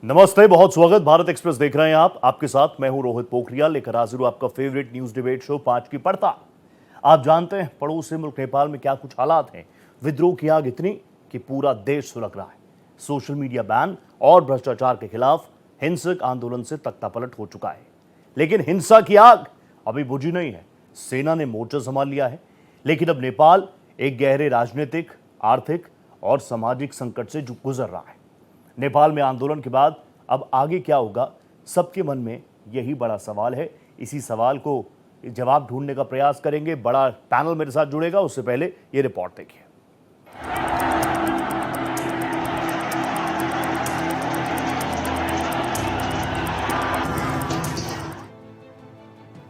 नमस्ते, बहुत स्वागत। भारत एक्सप्रेस देख रहे हैं आप। आपके साथ मैं हूं रोहित पोखरियाल, लेकर हाजिर हूं आपका फेवरेट न्यूज डिबेट शो 5 की पड़ता। आप जानते हैं पड़ोसी मुल्क नेपाल में क्या कुछ हालात हैं। विद्रोह की आग इतनी कि पूरा देश सुलग रहा है। सोशल मीडिया बैन और भ्रष्टाचार के खिलाफ हिंसक आंदोलन से तख्तापलट हो चुका है, लेकिन हिंसा की आग अभी बुझी नहीं है। सेना ने मोर्चा संभाल लिया है, लेकिन अब नेपाल एक गहरे राजनीतिक, आर्थिक और सामाजिक संकट से गुजर रहा है। नेपाल में आंदोलन के बाद अब आगे क्या होगा, सबके मन में यही बड़ा सवाल है। इसी सवाल को जवाब ढूंढने का प्रयास करेंगे। बड़ा पैनल मेरे साथ जुड़ेगा, उससे पहले ये रिपोर्ट देखिए।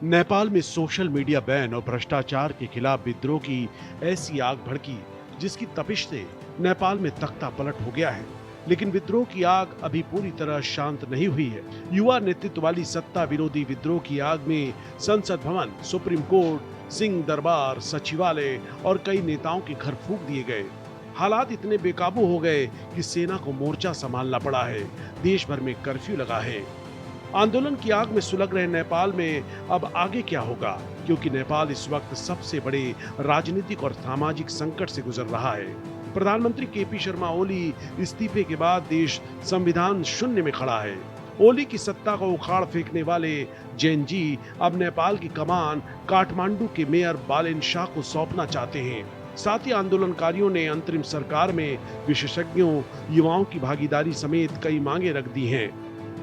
नेपाल में सोशल मीडिया बैन और भ्रष्टाचार के खिलाफ विद्रोह की ऐसी आग भड़की जिसकी तपिश से नेपाल में तख्ता पलट हो गया है। लेकिन विद्रोह की आग अभी पूरी तरह शांत नहीं हुई है। युवा नेतृत्व वाली सत्ता विरोधी विद्रोह की आग में संसद भवन, सुप्रीम कोर्ट, सिंह दरबार, सचिवालय और कई नेताओं के घर फूंक दिए गए। हालात इतने बेकाबू हो गए कि सेना को मोर्चा संभालना पड़ा है। देश भर में कर्फ्यू लगा है। आंदोलन की आग में सुलग रहे नेपाल में अब आगे क्या होगा, क्योंकि नेपाल इस वक्त सबसे बड़े राजनीतिक और सामाजिक संकट से गुजर रहा है। प्रधानमंत्री केपी शर्मा ओली इस्तीफे के बाद देश संविधान शून्य में खड़ा है। ओली की सत्ता को उखाड़ फेंकने वाले जैन जी अब नेपाल की कमान काठमांडू के मेयर बालेन शाह को सौंपना चाहते हैं। साथ ही आंदोलनकारियों ने अंतरिम सरकार में विशेषज्ञों, युवाओं की भागीदारी समेत कई मांगे रख दी हैं।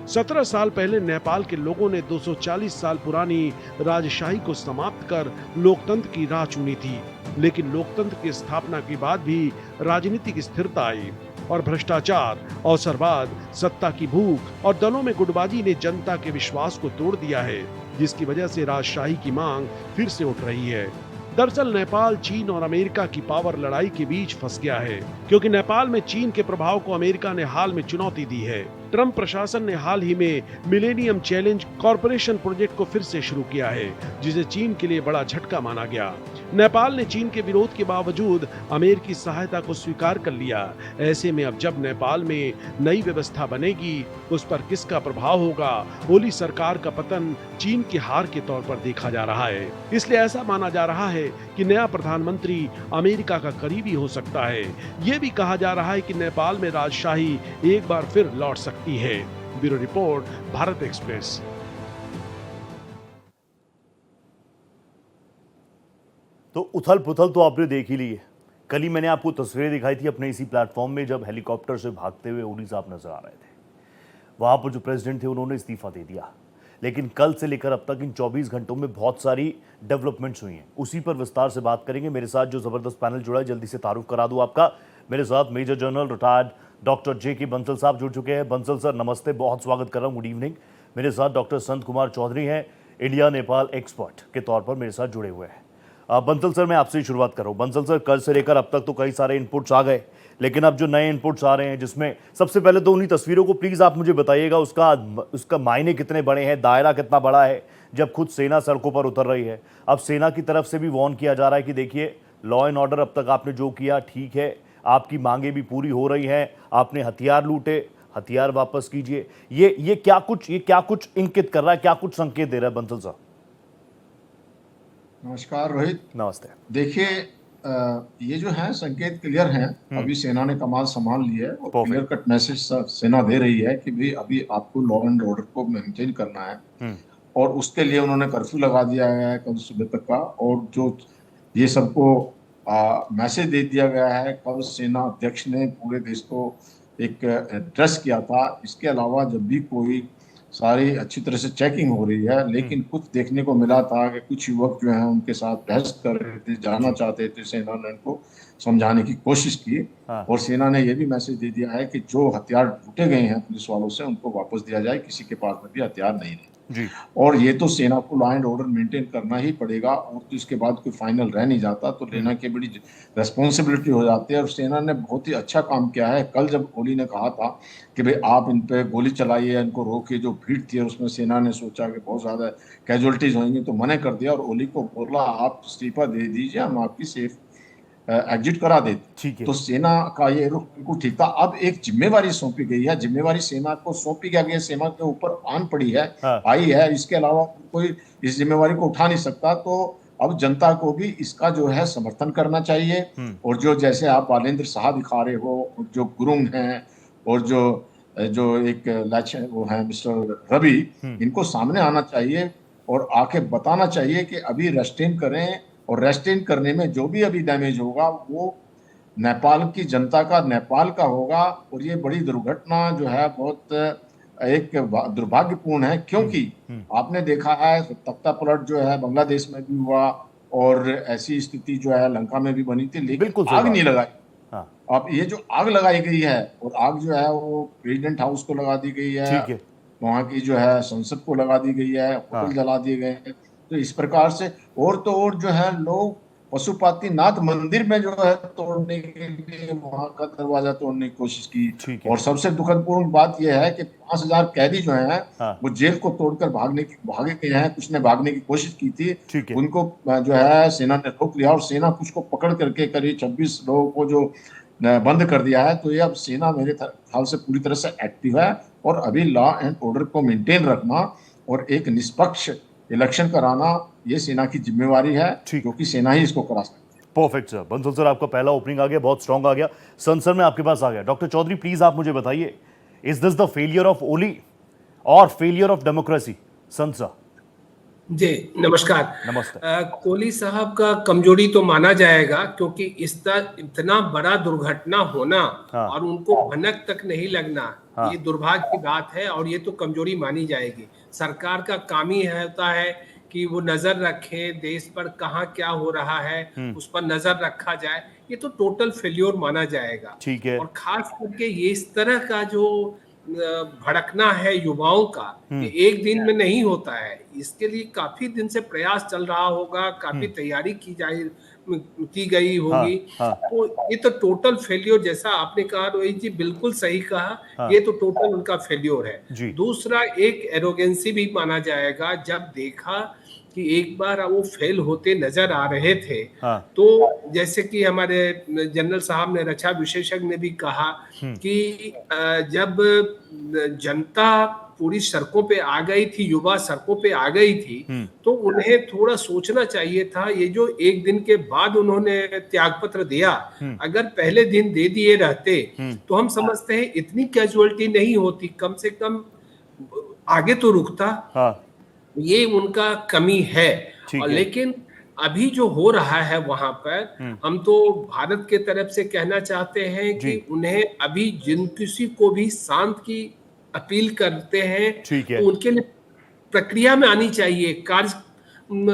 17 साल पहले नेपाल के लोगों ने 240 साल पुरानी राजशाही को समाप्त कर लोकतंत्र की राह चुनी थी, लेकिन लोकतंत्र की स्थापना के बाद भी राजनीतिक स्थिरता आई और भ्रष्टाचार, अवसरवाद, सत्ता की भूख और दलों में गुटबाजी ने जनता के विश्वास को तोड़ दिया है, जिसकी वजह से राजशाही की मांग फिर से उठ रही है। दरअसल नेपाल चीन और अमेरिका की पावर लड़ाई के बीच फंस गया है, क्योंकि नेपाल में चीन के प्रभाव को अमेरिका ने हाल में चुनौती दी है। ट्रंप प्रशासन ने हाल ही में मिलेनियम चैलेंज कॉरपोरेशन प्रोजेक्ट को फिर से शुरू किया है, जिसे चीन के लिए बड़ा झटका माना गया। नेपाल ने चीन के विरोध के बावजूद अमेरिकी सहायता को स्वीकार कर लिया। ऐसे में अब जब नेपाल में नई व्यवस्था बनेगी, उस पर किसका प्रभाव होगा? ओली सरकार का पतन चीन की हार के तौर पर देखा जा रहा है। इसलिए ऐसा माना जा रहा है कि नया प्रधानमंत्री अमेरिका का करीबी हो सकता है। ये भी कहा जा रहा है कि नेपाल में राजशाही एक बार फिर लौट सकती है। Bureau report, Bharat express. तो उथल पुथल तो आपने देख ही ली है। कल ही मैंने आपको तस्वीरें दिखाई थी अपने इसी प्लेटफॉर्म में, जब हेलीकॉप्टर से भागते हुए ओली साहब नजर आ रहे थे। वहां पर जो प्रेसिडेंट थे उन्होंने इस्तीफा दे दिया, लेकिन कल से लेकर अब तक इन 24 घंटों में बहुत सारी डेवलपमेंट्स हुई हैं। उसी पर विस्तार से बात करेंगे। मेरे साथ जो जबरदस्त पैनल जुड़ा है, जल्दी से तारुफ करा दूं आपका। मेरे साथ major general retired doctor J K. Bansal साहब जुड़ चुके हैं। बंसल सर नमस्ते, बहुत स्वागत कर रहा हूं, गुड इवनिंग। मेरे साथ डॉक्टर संत कुमार चौधरी हैं, इंडिया नेपाल एक्सपर्ट के तौर पर मेरे साथ जुड़े हुए हैं। बंसल सर, मैं आपसे ही शुरुआत कर रहा हूं। बंसल सर, कल से लेकर अब तक तो कई सारे इनपुट्स आ गए, लेकिन अब जो नए इनपुट्स आ रहे हैं, जिसमें सबसे पहले तो उन्हीं तस्वीरों को प्लीज आप मुझे बताइएगा, उसका मायने कितने बड़े हैं, दायरा कितना बड़ा है, जब खुद सेना सड़कों पर उतर रही है। अब सेना की तरफ से भी वार्न किया जा रहा है कि देखिए, लॉ एंड ऑर्डर अब तक आपने जो किया ठीक है, आपकी मांगे भी पूरी हो रही हैं, आपने हथियार लूटे, हथियार वापस कीजिए। ये क्या कुछ इंगित कर रहा है, क्या कुछ संकेत दे रहा है बंसल साहब? नमस्कार रोहित। नमस्ते। देखिए, ये जो है संकेत क्लियर हैं। अभी सेना ने कमान संभाल ली है और क्लियर कट मैसेज सेना दे रही है कि भाई अभी आपको लॉ एंड ऑर्डर को मेंटेन करना है, और उसके लिए उन्होंने कर्फ्यू लगा दिया है कल सुबह तक का। और जो ये सबको मैसेज दे दिया गया है, कल सेना अध्यक्ष ने पूरे देश को एक एड्रेस किया था। इसके अलावा जब भी कोई सारी अच्छी तरह से चेकिंग हो रही है, लेकिन कुछ देखने को मिला था कि कुछ युवक जो हैं उनके साथ बहस कर रहे थे, जाना चाहते थे। सेना ने उनको समझाने की कोशिश की, और सेना ने यह भी मैसेज दे दिया है कि जो हथियार लूटे गए हैं पुलिस वालों से, उनको वापस दिया जाए, किसी के पास में भी हथियार नहीं है जी। और ये तो सेना को लॉ एंड ऑर्डर मेंटेन करना ही पड़ेगा, और तो इसके बाद कोई फाइनल रह नहीं जाता, तो लेना की बड़ी रेस्पॉन्सिबिलिटी हो जाती है। और सेना ने बहुत ही अच्छा काम किया है। कल जब ओली ने कहा था कि भाई आप इन पे गोली चलाइए, इनको रोकिए, जो भीड़ थी उसमें सेना ने सोचा कि बहुत ज्यादा कैजुअलिटीज होंगी, तो मना कर दिया और ओली को बोला आप इस्तीफा दे दीजिए, हम आपकी सेफ एग्जिट करा ठीक देते है। तो सेना का ये रुख बिल्कुल ठीक था। अब एक जिम्मेवारी सौंपी गई है, जिम्मेवारी सेना को सौंपी गई है, सेना के ऊपर आन पड़ी है, हाँ, आई है, इसके अलावा कोई इस जिम्मेवारी को उठा नहीं सकता। तो अब जनता को भी इसका जो है समर्थन करना चाहिए। और जो जैसे आप बालेंद्र शाह दिखा रहे हो, जो गुरुंग हैं, और जो जो एक लक्ष्य वो है मिस्टर रवि, इनको सामने आना चाहिए और आके बताना चाहिए कि अभी रेस्ट्रेन करें, और रेस्ट्रेन करने में जो भी अभी डैमेज होगा वो नेपाल की जनता का, नेपाल का होगा। और ये बड़ी दुर्घटना जो है बहुत एक दुर्भाग्यपूर्ण है, क्योंकि आपने देखा है तख्ता पलट जो है बांग्लादेश में भी हुआ, और ऐसी स्थिति जो है लंका में भी बनी थी, लेकिन बिल्कुल सही आग बात नहीं है। लगाई। हाँ, अब ये जो आग लगाई गई है, और आग जो है वो प्रेसिडेंट हाउस को लगा दी गई है, ठीक है। वहां की जो है संसद को लगा दी गई है, हाँ, होटल जला दिए गए हैं। तो इस प्रकार से और तो और जो है लोग पशुपतिनाथ मंदिर में जो है तोड़ने के लिए वहां का दरवाजा तोड़ने की कोशिश की। ठीक है। और सबसे दुखदपूर्ण बात यह है कि 5,000 कैदी जो हैं हाँ, वो जेल को तोड़कर भागे गए हैं। कुछ ने भागने की कोशिश की थी, ठीक है। उनको जो है सेना ने रोक लिया, और सेना कुछ को पकड़ करके करीब 26 लोगों को जो बंद कर दिया है। तो ये अब सेना मेरे ख्याल से पूरी तरह से एक्टिव है, और अभी लॉ एंड ऑर्डर को मेंटेन रखना और एक निष्पक्ष इलेक्शन कराना ये सेना की जिम्मेवारी है, ठीक। जो कि सेना ही इसको करा सकती है। Perfect sir. बंसल सर, आपका पहला ओपनिंग आ गया, बहुत स्ट्रांग आ गया। सर मैं आपके पास आ गया। डॉक्टर चौधरी प्लीज आप मुझे बताइए, is this the failure of Oli और फेलियर ऑफ डेमोक्रेसी? सर। जी नमस्कार। नमस्ते। कोहली साहब का कमजोरी तो माना जाएगा, क्योंकि इतना बड़ा दुर्घटना होना हाँ, और उनको भनक तक नहीं लगना, हाँ, ये दुर्भाग्य की बात है, और ये तो कमजोरी मानी जाएगी। सरकार का काम ही होता है कि वो नजर रखे देश पर, कहाँ क्या हो रहा है उस पर नजर रखा जाए। ये तो टोटल फेल्योर माना जाएगा। ठीक है। और खास करके ये इस तरह का जो भड़कना है युवाओं का, ये एक दिन में नहीं होता है। इसके लिए काफी दिन से प्रयास चल रहा होगा, काफी तैयारी की गई हाँ, होगी। हाँ, तो ये तो टोटल फेल्योर, जैसा आपने कहा रोहित जी, बिल्कुल सही कहा। हाँ, ये तो टोटल उनका फेल्योर है। जी। दूसरा, एक एरोगेंसी भी माना जाएगा। जब देखा कि एक बार वो फेल होते नजर आ रहे थे, हाँ, तो जैसे कि हमारे जनरल साहब ने, रक्षा विशेषज्ञ ने भी कहा कि जब जनता पूरी सड़कों पे आ गई थी, युवा सड़कों पे आ गई थी, तो उन्हें थोड़ा सोचना चाहिए था। ये जो एक दिन के बाद उन्होंने त्यागपत्र दिया, अगर पहले दिन दे दिए रहते तो हम समझते हैं इतनी कैजुअलिटी नहीं होती, कम से कम आगे तो रुकता। हाँ, ये उनका कमी है। ठीक और है। लेकिन अभी जो हो रहा है वहां पर, हम तो भारत के तरफ से कहना चाहते हैं जी। कि उन्हें अभी जिन किसी को भी शांत की अपील करते हैं, ठीक है। तो उनके लिए प्रक्रिया में आनी चाहिए, कार्य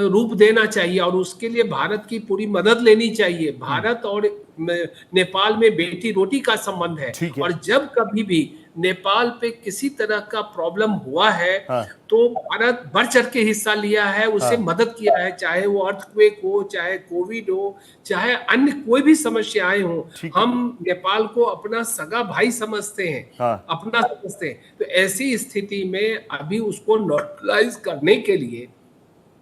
रूप देना चाहिए, और उसके लिए भारत की पूरी मदद लेनी चाहिए। भारत और नेपाल में बेटी रोटी का संबंध है, ठीक है। और जब कभी भी नेपाल पे किसी तरह का प्रॉब्लम हुआ है, हाँ, तो भारत बढ़ चढ़ के हिस्सा लिया है, उसे हाँ, मदद किया है, चाहे वो अर्थक्वेक हो, चाहे कोविड हो, चाहे अन्य कोई भी समस्याएं हो। ठीक है। हम नेपाल को अपना सगा भाई समझते हैं, हाँ, अपना समझते हैं। तो ऐसी स्थिति में अभी उसको नॉर्मलाइज करने के लिए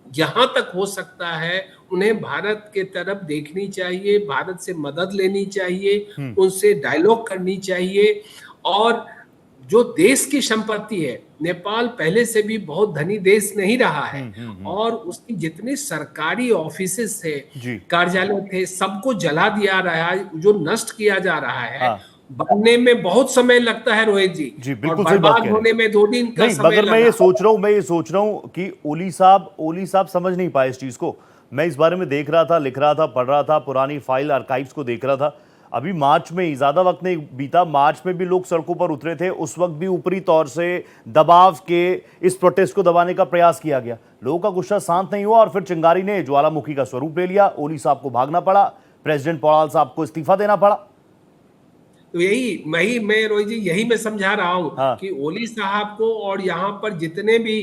जहां तक हो सकता है उन्हें भारत के तरफ देखनी चाहिए, भारत से मदद लेनी चाहिए, उनसे डायलॉग करनी चाहिए। और जो देश की संपत्ति है, नेपाल पहले से भी बहुत धनी देश नहीं रहा है, और उसकी जितने सरकारी ऑफिसेस थे, जी। कार्यालय थे, सबको जला दिया रहा है, जो नष्ट किया जा रहा है। हाँ। बनने में बहुत समय लगता है रोहित जी, जी, और बिल्कुल सही बात बर्बाद कह रहे होने हैं। में 2 दिन का नहीं, समय मगर मैं ये लगा। सोच रहा हूं कि ओली साहब समझ नहीं पाए इस चीज को। मैं इस बारे में देख रहा था, लिख रहा था, पढ़ रहा था, पुरानी फाइल आर्काइव्स को देख रहा था। अभी मार्च में ही, ज्यादा वक्त नहीं बीता, मार्च में भी लोग सड़कों पर उतरे थे। उस वक्त भी ऊपरी तौर से दबाव के इस प्रोटेस्ट को दबाने का प्रयास किया गया। लोगों का गुस्सा शांत नहीं हुआ, और फिर चिंगारी ने ज्वालामुखी का स्वरूप ले लिया। ओली साहब को भागना पड़ा, प्रेसिडेंट पौड़ाल साहब को इस्तीफा देना पड़ा। तो यही मैं रोहित जी, यही मैं समझा रहा हूं हाँ। कि ओली साहब को और यहाँ पर जितने भी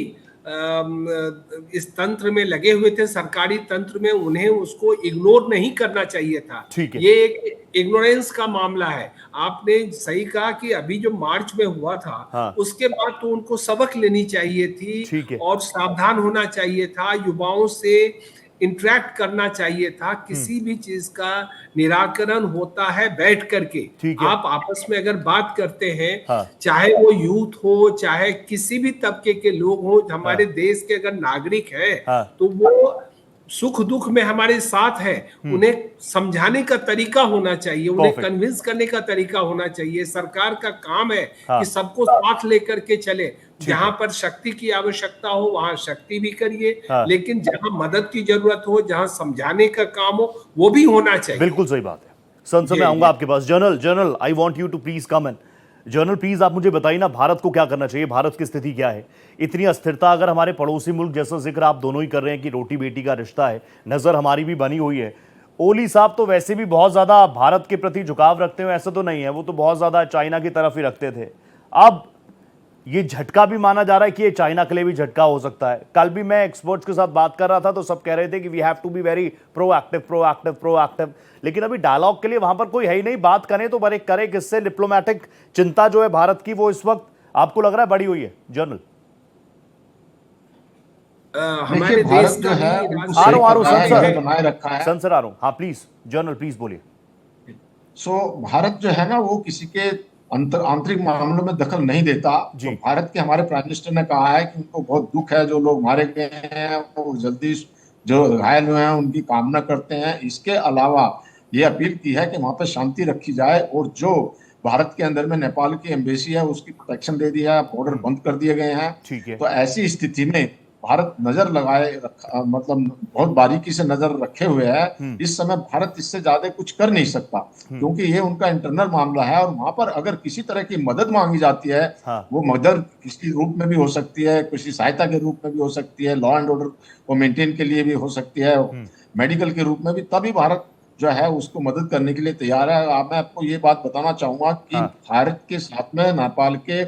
इस तंत्र में लगे हुए थे, सरकारी तंत्र में, उन्हें उसको इग्नोर नहीं करना चाहिए था। ठीक है। ये एक इग्नोरेंस का मामला है। आपने सही कहा कि अभी जो मार्च में हुआ था, हाँ। उसके बाद तो उनको सबक लेनी चाहिए ठीक थी, है। और सावधान होना चाहिए था, युवाओं से इंटरेक्ट करना चाहिए था। किसी भी चीज का निराकरण होता है बैठ करके। ठीक है। आप आपस में अगर बात करते हैं, हाँ। चाहे वो यूथ हो, चाहे किसी भी तबके के लोग हो, हमारे हाँ। देश के अगर नागरिक हैं, हाँ। तो वो सुख दुख में हमारे साथ है। उन्हें समझाने का तरीका होना चाहिए, उन्हें Perfect. कन्विंस करने का तरीका होना चाहिए। सरकार का काम है हाँ। कि सबको साथ लेकर के चले। ठीक जहां है। पर शक्ति की आवश्यकता हो वहां शक्ति भी करिए, हाँ। लेकिन जहां मदद की जरूरत हो, जहां समझाने का काम हो, वो भी होना चाहिए। बिल्कुल सही बात है। संसद जी, में आऊंगा जी। आपके पास। General I want you to please come in. General please आप मुझे बताइए ना, भारत को क्या करना चाहिए? भारत की स्थिति क्या है? इतनी अस्थिरता अगर हमारे पड़ोसी मुल्क, जैसा जिक्र आप दोनों ही कर रहे हैं कि रोटी बेटी का रिश्ता है, नजर हमारी भी बनी हुई है। ओली साहब तो वैसे भी बहुत ज्यादा भारत के प्रति झुकाव रखते हो, ऐसा तो नहीं है, वो तो बहुत ज्यादा चाइना की तरफ ही रखते थे। अब ये झटका भी माना जा रहा है कि ये चाइना के लिए भी झटका हो सकता है। कल भी मैं एक्सपर्ट्स के साथ बात कर रहा था तो सब कह रहे थे कि we have to be very proactive. लेकिन अभी डायलॉग के लिए वहां पर कोई है ही नहीं। बात करें तो बड़े करे किससे? डिप्लोमेटिक चिंता जो है भारत की, वो इस वक्त आपको लग रहा है बड़ी हुई है जनरल? हमारे भारत देश जो का है भी उनको आ रहा हूं नजर बनाए रखा है। सर आ रहा हूं। हाँ प्लीज जनरल प्लीज बोलिए। भारत जो है ना वो किसी के आंतरिक मामलों में दखल नहीं देता। जी। तो भारत के हमारे प्राइम मिनिस्टर ने कहा है कि उनको बहुत दुख है, जो लोग मारे गए हैं वो जल्दी जो घायल हुए हैं उनकी कामना करते हैं। इसके अलावा ये अपील की है कि वहां पर शांति रखी जाए, और जो भारत के अंदर में नेपाल की एम्बेसी है उसकी प्रोटेक्शन दे दिया है, बॉर्डर बंद कर दिए गए हैं। ठीक है। तो ऐसी स्थिति में भारत नजर लगाए मतलब बहुत बारीकी से नजर रखे हुए है। इस समय भारत इससे ज्यादा कुछ कर नहीं सकता, क्योंकि ये उनका इंटरनल मामला है। और वहां पर अगर किसी तरह की मदद मांगी जाती है, हाँ। वो मदद किसी रूप में भी हो सकती है, किसी सहायता के रूप में भी हो सकती है, लॉ एंड ऑर्डर को मेंटेन के लिए भी हो सकती है, मेडिकल के रूप में भी, तभी भारत जो है उसको मदद करने के लिए तैयार है। मैं आपको ये बात बताना चाहूंगा कि हाँ। भारत के साथ में नेपाल के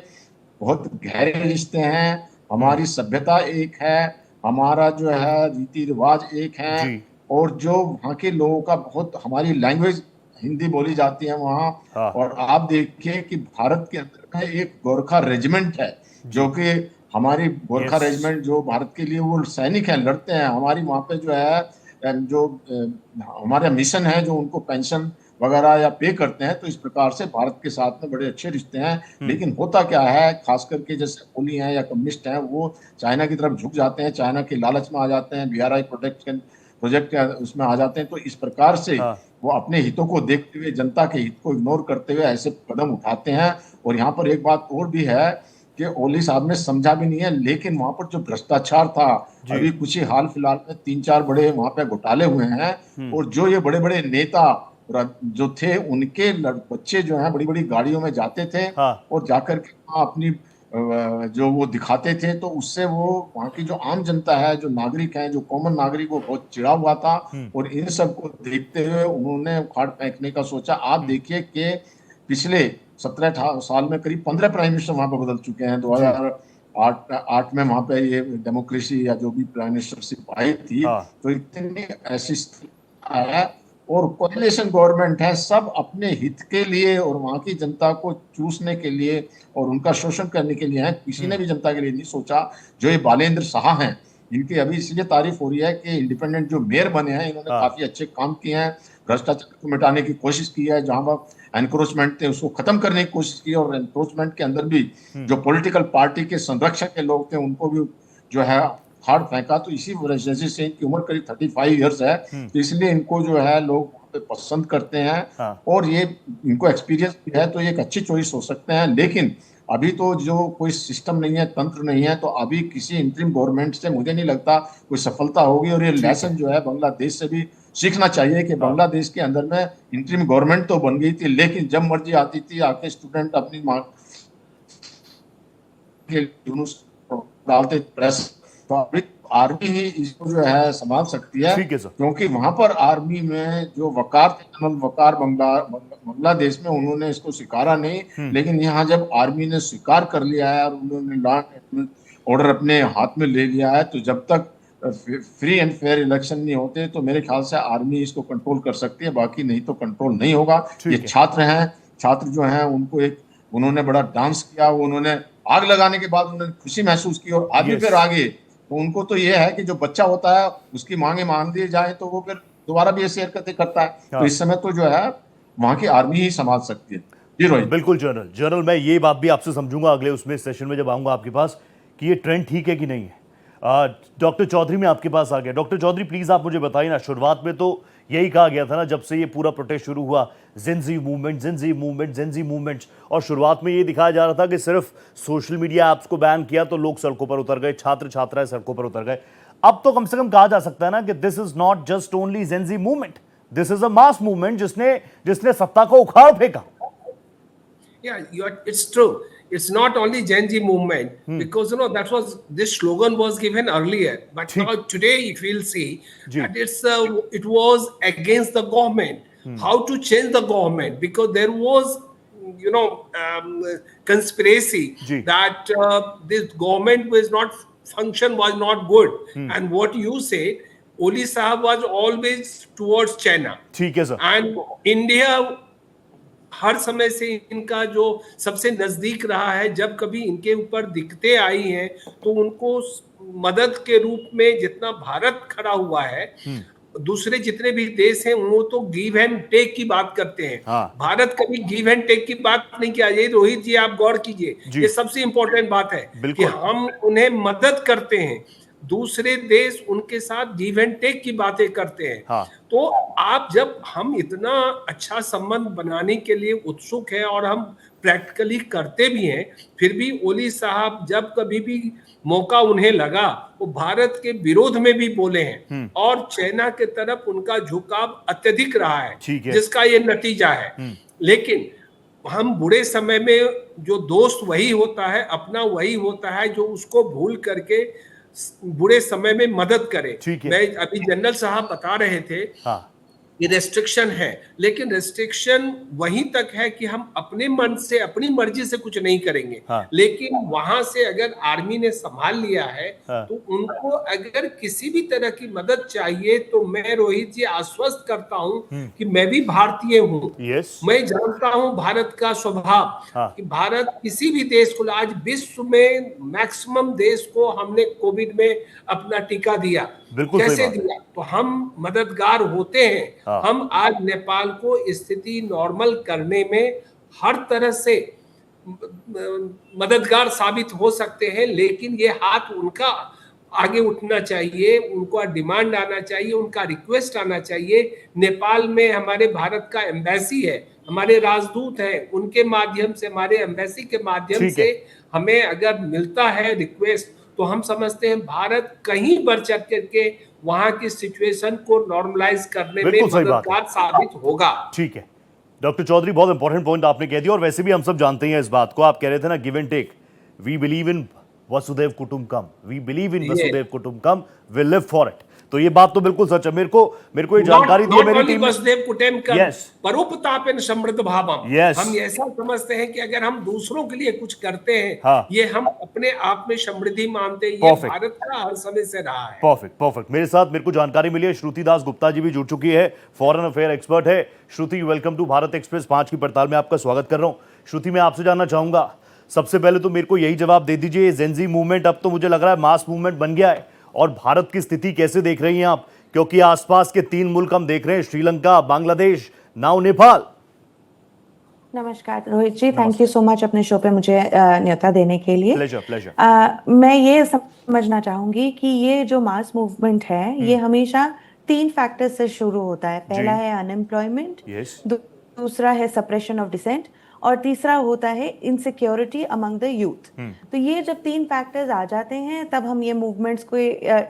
बहुत गहरे रिश्ते हैं। हमारी सभ्यता एक है, हमारा जो है रीति रिवाज एक है, जी। और जो वहाँ के लोगों का बहुत, हमारी लैंग्वेज हिंदी बोली जाती है वहाँ। हाँ। और आप देखिए कि भारत के अंदर में एक गोरखा रेजिमेंट है, जो कि हमारी गोरखा रेजिमेंट जो भारत के लिए वो सैनिक हैं, लड़ते हैं। हमारी वहाँ पे जो है जो हमारा मिशन है, जो उनको पेंशन वगैरह या पे करते हैं, तो इस प्रकार से भारत के साथ में बड़े अच्छे रिश्ते हैं। लेकिन होता क्या है, खास करके जैसे ओली हैं या कम्युनिस्ट हैं, वो चाइना की तरफ झुक जाते हैं, चाइना के लालच में आ जाते हैं, BRI प्रोजेक्ट उसमें आ जाते हैं। तो इस प्रकार से हाँ। वो अपने हितों को देखते हुए, जनता के हित को इग्नोर करते हुए ऐसे कदम उठाते हैं। और यहाँ पर एक बात और भी है कि ओली साहब ने समझा भी नहीं है, लेकिन वहां पर जो भ्रष्टाचार था, अभी कुछ ही हाल फिलहाल में 3-4 बड़े वहां पे घोटाले हुए हैं, और जो ये बड़े बड़े नेता जो थे उनके बच्चे जो हैं बड़ी बड़ी गाड़ियों में जाते थे। हाँ। और जाकर के अपनी जो वो दिखाते थे, तो उससे वो वहाँ की जो आम जनता है, जो नागरिक हैं, जो कॉमन नागरिक, वो बहुत चिढ़ा हुआ था। और इन सब को देखते हुए उन्होंने उखाड़ फेंकने का सोचा। आप देखिए कि पिछले 17 साल में करीब 15 प्राइम मिनिस्टर वहां पर बदल चुके हैं। 2008 में वहां पे ये डेमोक्रेसी या जो भी प्राइम मिनिस्टरशिप आई थी, हाँ। तो इतनी ऐसी है। और कोएलिशन गवर्नमेंट है, सब अपने हित के लिए और वहां की जनता को चूसने के लिए और उनका शोषण करने के लिए है। किसी ने भी जनता के लिए नहीं सोचा। जो ये बालेंद्र शाह हैं, इनकी अभी इसलिए तारीफ हो रही है कि इंडिपेंडेंट जो मेयर बने हैं, इन्होंने काफी अच्छे काम किए हैं, भ्रष्टाचार को मिटाने की कोशिश की है, जहां पर एनक्रोचमेंट थे उसको खत्म करने की कोशिश की, और एनक्रोचमेंट के अंदर भी जो पॉलिटिकल पार्टी के संरक्षक के लोग थे उनको भी जो है हार्ड फेंका। तो इसी वजह से इनकी उम्र करीब 35 ईयर्स है, तो इसलिए इनको जो है लोग पसंद करते हैं। हाँ। और ये इनको एक्सपीरियंस भी है, तो ये एक अच्छी चॉइस हो सकते हैं। लेकिन अभी तो जो कोई सिस्टम नहीं है, तंत्र नहीं है, तो अभी किसी इंटरिम गवर्नमेंट से मुझे नहीं लगता कोई सफलता होगी। और ये लेसन जो है बांग्लादेश से भी सीखना चाहिए कि बांग्लादेश के अंदर में इंटरिम गवर्नमेंट तो बन गई थी, लेकिन जब मर्जी आती थी आके स्टूडेंट अपनी मांग के डालते प्रेस। तो अभी आर्मी ही इसको जो है संभाल सकती है, क्योंकि वहां पर आर्मी में जो वकार थे, जनरल वकार बांग्लादेश में, उन्होंने इसको स्वीकारा नहीं। लेकिन यहाँ जब आर्मी ने स्वीकार कर लिया है और उन्होंने लॉ एंड ऑर्डर अपने हाथ में ले लिया है, तो जब तक फ्री एंड फेयर इलेक्शन नहीं होते, तो मेरे ख्याल से आर्मी इसको कंट्रोल कर सकती है, बाकी नहीं तो कंट्रोल नहीं होगा। ये छात्र हैं, छात्र जो हैं उनको उन्होंने बड़ा डांस किया, उन्होंने आग लगाने के बाद उन्होंने खुशी महसूस की, और आगे फिर आगे तो उनको तो ये है कि जो बच्चा होता है उसकी मांगे मान दिए जाए तो वो फिर दोबारा भी ऐसी हरकतें करता है। तो इस समय तो जो है वहां की आर्मी ही संभाल सकती है। जी रोहित। बिल्कुल जनरल, मैं ये बात भी आपसे समझूंगा अगले उसमें सेशन में जब आऊंगा आपके पास कि ये ट्रेंड ठीक है कि नहीं है। डॉक्टर चौधरी, मैं आपके पास आ गया। डॉक्टर चौधरी प्लीज आप मुझे बताइए ना, शुरुआत में तो यही कहा गया था ना जब से ये पूरा प्रोटेस्ट शुरू हुआ, जेंजी मूवमेंट, और शुरुआत में ये दिखाया जा रहा था कि सिर्फ सोशल मीडिया ऐप्स को बैन किया तो लोग सड़कों पर उतर गए, छात्र छात्राएं सड़कों पर उतर गए। अब तो कम से कम कहा जा सकता है ना कि this is not just only Gen Z movement, this is a mass movement जिसने सत्ता को उखाड़ फेंका। Yeah, it's true. It's not only Gen Z movement because this slogan was given earlier, but now today if we'll see that it was against the government. How to change the government, because there was conspiracy that this government was not good, and what you said, Oli Sahab was always towards China. ठीक है sir. And India हर समय से इनका जो सबसे नजदीक रहा है, जब कभी इनके ऊपर दिक्कतें आई हैं तो उनको मदद के रूप में जितना भारत खड़ा हुआ है, दूसरे जितने भी देश हैं वो तो गिव एंड टेक की बात करते हैं। भारत कभी गिव एंड टेक की बात नहीं किया। ये रोहित जी आप गौर कीजिए, ये सबसे इंपॉर्टेंट बात है कि हम उन्हें मदद करते हैं, दूसरे देश उनके साथ गिव एंड टेक की बातें करते हैं। तो आप जब हम इतना अच्छा संबंध बनाने के लिए उत्सुक हैं और हम प्रैक्टिकली करते भी हैं, फिर भी ओली साहब जब कभी भी मौका उन्हें लगा वो भारत के विरोध में भी बोले हैं, और चाइना के तरफ उनका झुकाव अत्यधिक रहा है, जिसका ये नतीजा है। लेकिन हम बुरे समय में जो दोस्त वही होता है, अपना वही होता है जो उसको भूल करके बुरे समय में मदद करे। मैं अभी जनरल साहब बता रहे थे ये रेस्ट्रिक्शन है, लेकिन रेस्ट्रिक्शन वहीं तक है कि हम अपने मन से अपनी मर्जी से कुछ नहीं करेंगे। लेकिन वहां से अगर आर्मी ने संभाल लिया है तो उनको अगर किसी भी तरह की मदद चाहिए तो मैं रोहित जी आश्वस्त करता हूं कि मैं भी भारतीय हूं। मैं जानता हूं भारत का स्वभाव कि भारत किसी भी देश को, आज विश्व में मैक्सिमम देश को हमने कोविड में अपना टीका दिया, कैसे दिया, तो हम मददगार होते हैं। हम आज नेपाल को स्थिति नॉर्मल करने में हर तरह से मददगार साबित हो सकते हैं, लेकिन ये हाथ उनका आगे उठना चाहिए, उनका डिमांड आना चाहिए, उनका रिक्वेस्ट आना चाहिए। नेपाल में हमारे भारत का एम्बेसी है, हमारे राजदूत हैं, उनके माध्यम से, हमारे एम्बेसी के माध्यम से हमें अगर मिलता है रिक्वेस्ट तो हम समझते हैं भारत कहीं बढ़ चढ़ करके वहां की सिचुएशन को नॉर्मलाइज करने में मददगार साबित होगा। ठीक है डॉक्टर चौधरी, बहुत इंपॉर्टेंट पॉइंट आपने कह दिया, और वैसे भी हम सब जानते हैं इस बात को। आप कह रहे थे ना give and take, we believe in वसुधैव कुटुंबकम, वी बिलीव इन वसुधैव कुटुंबकम, वी लिव फॉर इट। तो ये बात तो बिल्कुल सच है। मेरे को ये जानकारी दी है मेरी टीम ने। वसुधैव कुटुंबकम, परोपतापेन समृद्ध भावम। हम ऐसा समझते हैं कि अगर हम दूसरों के लिए कुछ करते हैं, ये हम अपने आप में समृद्धि मानते हैं। ये भारत का हर समय से रहा है। परफेक्ट। मेरे को जानकारी मिली है, श्रुति दास गुप्ता जी भी जुड़ चुकी है, फॉरेन अफेयर एक्सपर्ट है। श्रुति, वेलकम टू भारत एक्सप्रेस 5 की पड़ताल में आपका स्वागत कर रहा हूं। श्रुति, मैं आपसे जानना चाहूंगा, सबसे पहले तो मेरे को यही जवाब दे दीजिए, जेंजी मूवमेंट अब तो मुझे लग रहा है मास मूवमेंट बन गया है, और भारत की स्थिति कैसे देख रही हैं आप? क्योंकि आसपास के 3 मुल्क हम देख रहे हैं, श्रीलंका, बांग्लादेश, नाउ नेपाल। नमस्कार रोहित जी, थैंक यू सो मच अपने शो पे मुझे न्योता देने के लिए। प्लेजर। मैं ये समझना चाहूंगी कि ये जो मास मूवमेंट है ये हमेशा 3 फैक्टर से शुरू होता है। पहला है अनएम्प्लॉयमेंट, दूसरा है सप्रेशन ऑफ डिसेंट, और तीसरा होता है इनसिक्योरिटी अमंग द यूथ। तो ये जब 3 फैक्टर्स आ जाते हैं तब हम ये मूवमेंट्स को